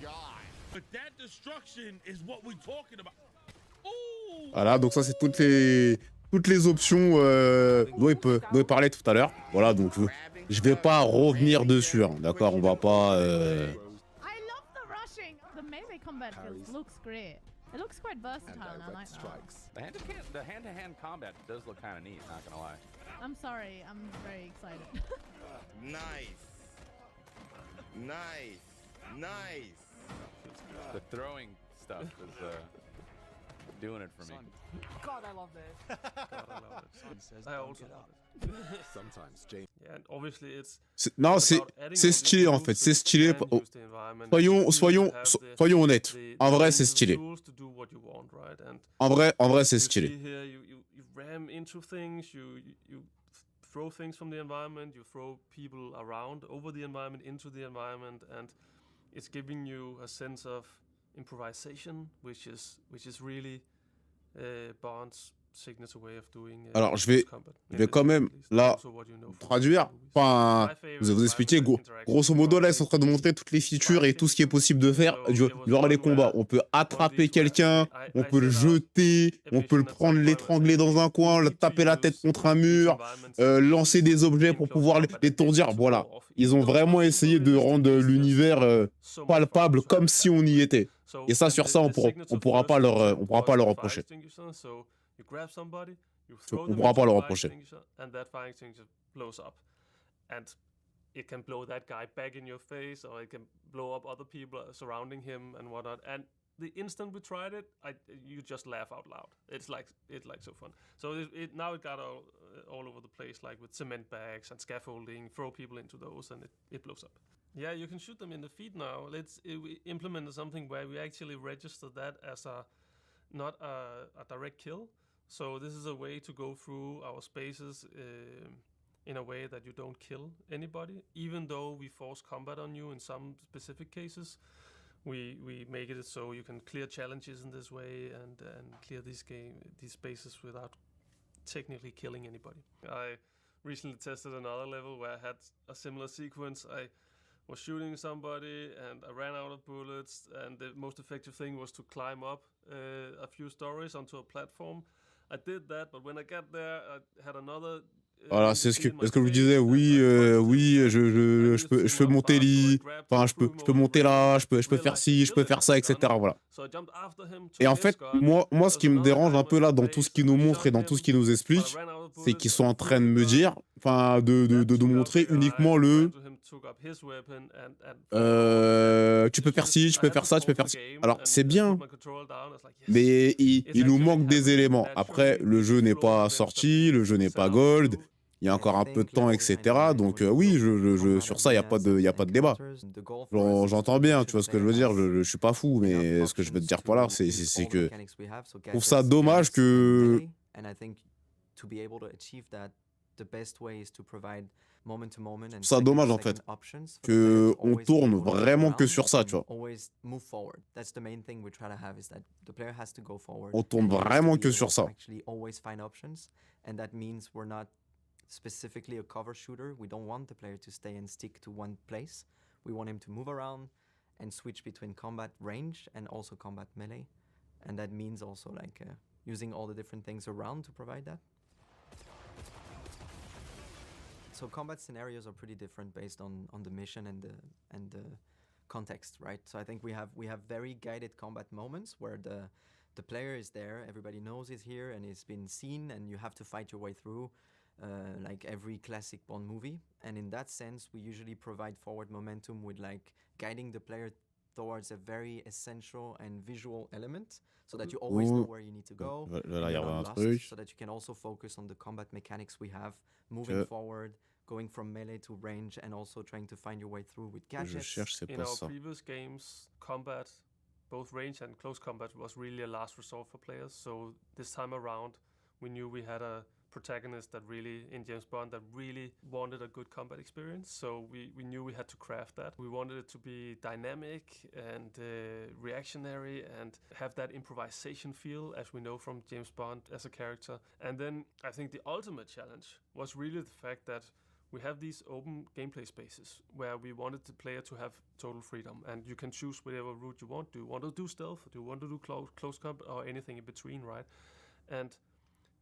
God. But that destruction is what we're talking about. Voilà, donc ça c'est toutes les options dont il parlait tout à l'heure. Voilà, donc je vais pas revenir dessus, hein, d'accord, on va pas... I love the rushing. The melee combat looks great. It looks quite versatile and I like that. The hand-to-hand combat does look kind of neat, not gonna lie. I'm sorry, I'm very excited. Nice. Nice. Nice. The throwing stuff is doing it for me. God, I love this. God, I love it. I also love it. Sometimes James. Yeah, and obviously it's. Non, c'est stylé en fait, c'est stylé. Soyons honnêtes. En vrai, c'est stylé. En vrai, c'est stylé. You ram into things, you throw things from the environment, you throw people around over the environment into the environment, and it's giving you a sense of improvisation, which is really Bond's signature way of doing. Alors je vais quand même là traduire, enfin vous expliquer grosso modo là ils sont en train de montrer toutes les features et tout ce qui est possible de faire durant les combats. On peut attraper quelqu'un, on peut le jeter, on peut le prendre, l'étrangler dans un coin, le taper la tête contre un mur, lancer des objets pour pouvoir l'étourdir. Voilà, ils ont vraiment essayé de rendre l'univers palpable comme si on y était. Et ça, sur ça, on pourra pas leur reprocher. You grab somebody, you On throw them pourra into pas the leur fire reprocher. extinguisher, and that fire extinguisher blows up. And it can blow that guy back in your face, or it can blow up other people surrounding him and whatnot. And the instant we tried it, you just laugh out loud. It's like so fun. So now it got all over the place, like with cement bags and scaffolding. Throw people into those, and it blows up. Yeah, you can shoot them in the feet now. We implemented something where we actually register that as not a direct kill. So this is a way to go through our spaces in a way that you don't kill anybody, even though we force combat on you in some specific cases. we make it so you can clear challenges in this way and clear these spaces without technically killing anybody. I recently tested another level where I had a similar sequence. I was shooting somebody and I ran out of bullets, and the most effective thing was to climb up a few stories onto a platform. I did that, but when I got there, I had another. Voilà, c'est ce que je vous disais. Oui, je peux monter enfin, je peux monter là, je peux faire ci, je peux faire ça, etc. Voilà. Et en fait, moi, ce qui me dérange un peu là dans tout ce qu'il nous montre et dans tout ce qu'il nous explique, c'est qu'ils sont en train de me dire, enfin, de nous montrer uniquement le. Tu peux faire ci, tu peux faire ça, tu peux faire ci. Alors, c'est bien, mais il nous manque des éléments. Après, le jeu n'est pas sorti, le jeu n'est pas gold. Il y a encore un peu de temps, etc. Donc oui, sur ça, il n'y a pas de débat. J'entends bien, tu vois ce que je veux dire. Je suis pas fou, mais ce que je veux te dire par là, c'est que je trouve ça dommage que... Ça dommage en fait qu'on tourne vraiment que sur ça, tu vois. On tourne vraiment que sur ça. Specifically a cover shooter. We don't want the player to stay and stick to one place. We want him to move around and switch between combat range and also combat melee. And that means also like using all the different things around to provide that. So combat scenarios are pretty different based on the mission and the context, right? So I think we have very guided combat moments where the player is there, everybody knows he's here and he's been seen, and you have to fight your way through. Like every classic Bond movie, and in that sense we usually provide forward momentum with like guiding the player towards a very essential and visual element so that you always know where you need to go, so that you can also focus on the combat mechanics we have, moving forward, going from melee to range, and also trying to find your way through with gadgets. In our previous games, combat, both range and close combat, was really a last resort for players, so this time around we knew we had a protagonist that really, in James Bond, that really wanted a good combat experience, so we knew we had to craft that. We wanted it to be dynamic and reactionary and have that improvisation feel, as we know from James Bond as a character. And then I think the ultimate challenge was really the fact that we have these open gameplay spaces where we wanted the player to have total freedom, and you can choose whatever route you want. Do you want to do stealth? Do you want to do close combat, or anything in between, right? And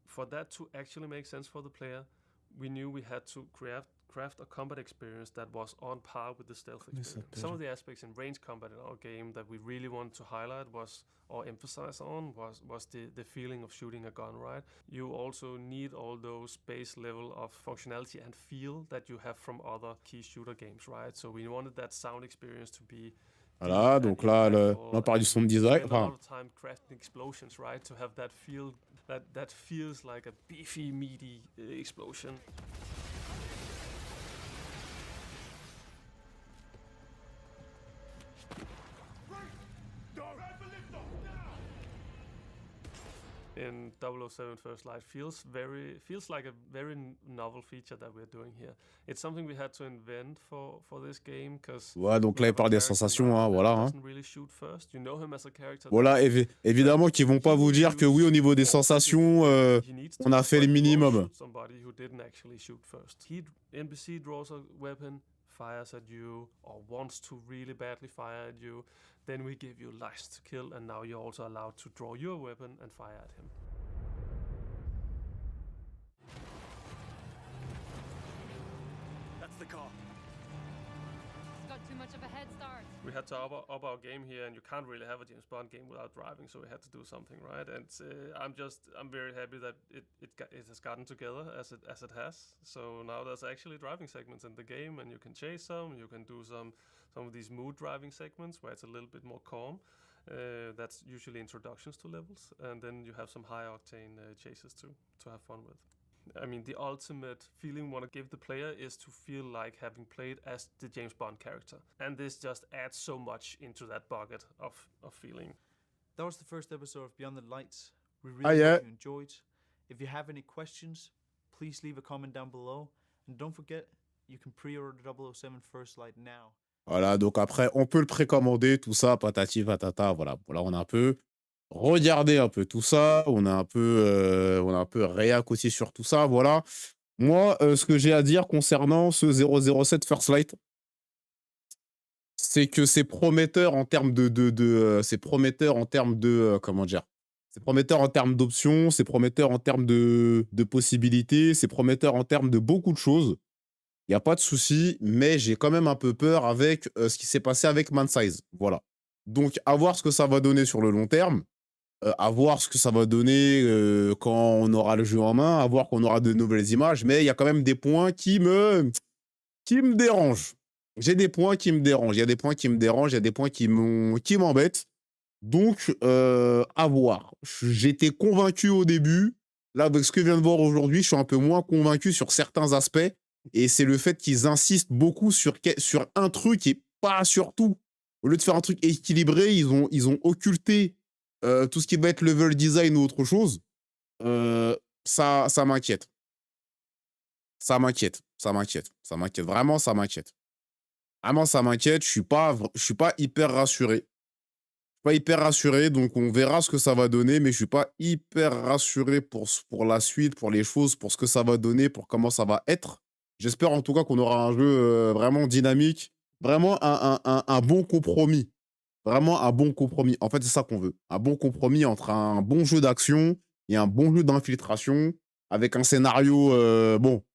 for that to actually make sense for the player, we knew we had to craft a combat experience that was on par with the stealth experience. Some of the aspects in range combat in our game that we really wanted to highlight or emphasize on was the feeling of shooting a gun, right? You also need all those base level of functionality and feel that you have from other key shooter games, right? So we wanted that sound experience to be. Voilà, donc là, on parle du sound design. A lot of time crafting explosions, right? To have that feel, that feels like a beefy, meaty explosion. In 007 First Light feels like a very novel feature that we're doing here. It's something we had to invent for this game, because ouais, donc là il parle des sensations, hein, voilà. Hein. Really shoot first. You know him as a character. Voilà, évidemment qu'ils vont pas vous dire que oui, au niveau des sensations, on a fait le minimum. Somebody who didn't actually shoot first. NPC draws a weapon, fires at you, or wants to really badly fire at you. Then we give you license to kill, and now you're also allowed to draw your weapon and fire at him. That's the car. It's got too much of a head start. We had to up our game here, and you can't really have a James Bond game without driving, so we had to do something, right? And I'm very happy that it has gotten together as it has. So now there's actually driving segments in the game, and you can chase some. You can do some of these mood driving segments where it's a little bit more calm. That's usually introductions to levels, and then you have some high octane chases to have fun with. I mean, the ultimate feeling we want to give the player is to feel like having played as the James Bond character, and this just adds so much into that bucket of feeling. That was the first episode of Beyond the Lights. We really hope you enjoyed. If you have any questions, please leave a comment down below, and don't forget, you can pre-order 007 First Light now. Voilà, donc après, on peut le précommander, tout ça, patati patata, voilà. Voilà, on a un peu regardé un peu tout ça, on a un peu réac aussi sur tout ça, voilà. Moi, ce que j'ai à dire concernant ce 007 First Light, c'est que c'est prometteur en termes c'est prometteur en termes de, comment dire? C'est prometteur en termes d'options, c'est prometteur en termes de possibilités, c'est prometteur en termes de beaucoup de choses. Il y a pas de souci, mais j'ai quand même un peu peur avec, ce qui s'est passé avec Man Size, voilà. Donc à voir ce que ça va donner sur le long terme, à voir ce que ça va donner, quand on aura le jeu en main, à voir qu'on aura de nouvelles images, mais il y a quand même des points qui me dérangent. J'ai des points qui me dérangent, il y a des points qui me dérangent, il y a des points qui m'embêtent. Donc à voir. J'étais convaincu au début. Là, avec ce que je viens de voir aujourd'hui, je suis un peu moins convaincu sur certains aspects et c'est le fait qu'ils insistent beaucoup sur un truc et pas sur tout. Au lieu de faire un truc équilibré, ils ont occulté, tout ce qui va être level design ou autre chose. Ça m'inquiète. Ça m'inquiète, ça m'inquiète, ça m'inquiète. Vraiment, ça m'inquiète. Vraiment, ça m'inquiète. Je suis pas hyper rassuré. Pas hyper rassuré, donc on verra ce que ça va donner, mais je suis pas hyper rassuré pour la suite, pour les choses, pour ce que ça va donner, pour comment ça va être. J'espère en tout cas qu'on aura un jeu vraiment dynamique, vraiment un bon compromis. Vraiment un bon compromis. En fait, c'est ça qu'on veut. Un bon compromis entre un bon jeu d'action et un bon jeu d'infiltration, avec un scénario, bon,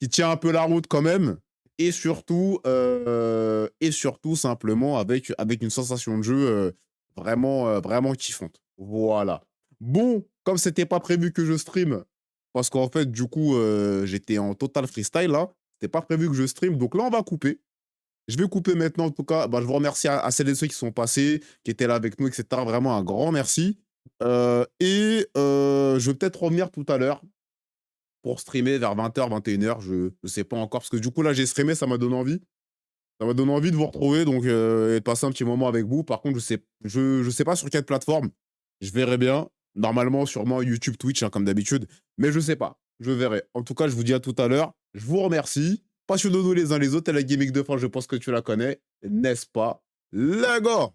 qui tient un peu la route quand même, et surtout simplement avec une sensation de jeu vraiment kiffante. Voilà. Bon, comme c'était pas prévu que je stream, parce qu'en fait, du coup, j'étais en total freestyle là, c'était pas prévu que je stream, donc là, on va couper. Je vais couper maintenant, en tout cas. Bah, je vous remercie à celles et ceux qui sont passés, qui étaient là avec nous, etc. Vraiment un grand merci. Je vais peut-être revenir tout à l'heure pour streamer vers 20h, 21h. Je ne sais pas encore, parce que du coup, là, j'ai streamé, ça m'a donné envie. Ça m'a donné envie de vous retrouver, donc, et de passer un petit moment avec vous. Par contre, je sais pas sur quelle plateforme. Je verrai bien. Normalement, sûrement YouTube, Twitch, hein, comme d'habitude. Mais je sais pas. Je verrai. En tout cas, je vous dis à tout à l'heure. Je vous remercie. Passionnons-nous les uns les autres. Et la gimmick de fin, je pense que tu la connais. N'est-ce pas? Lego!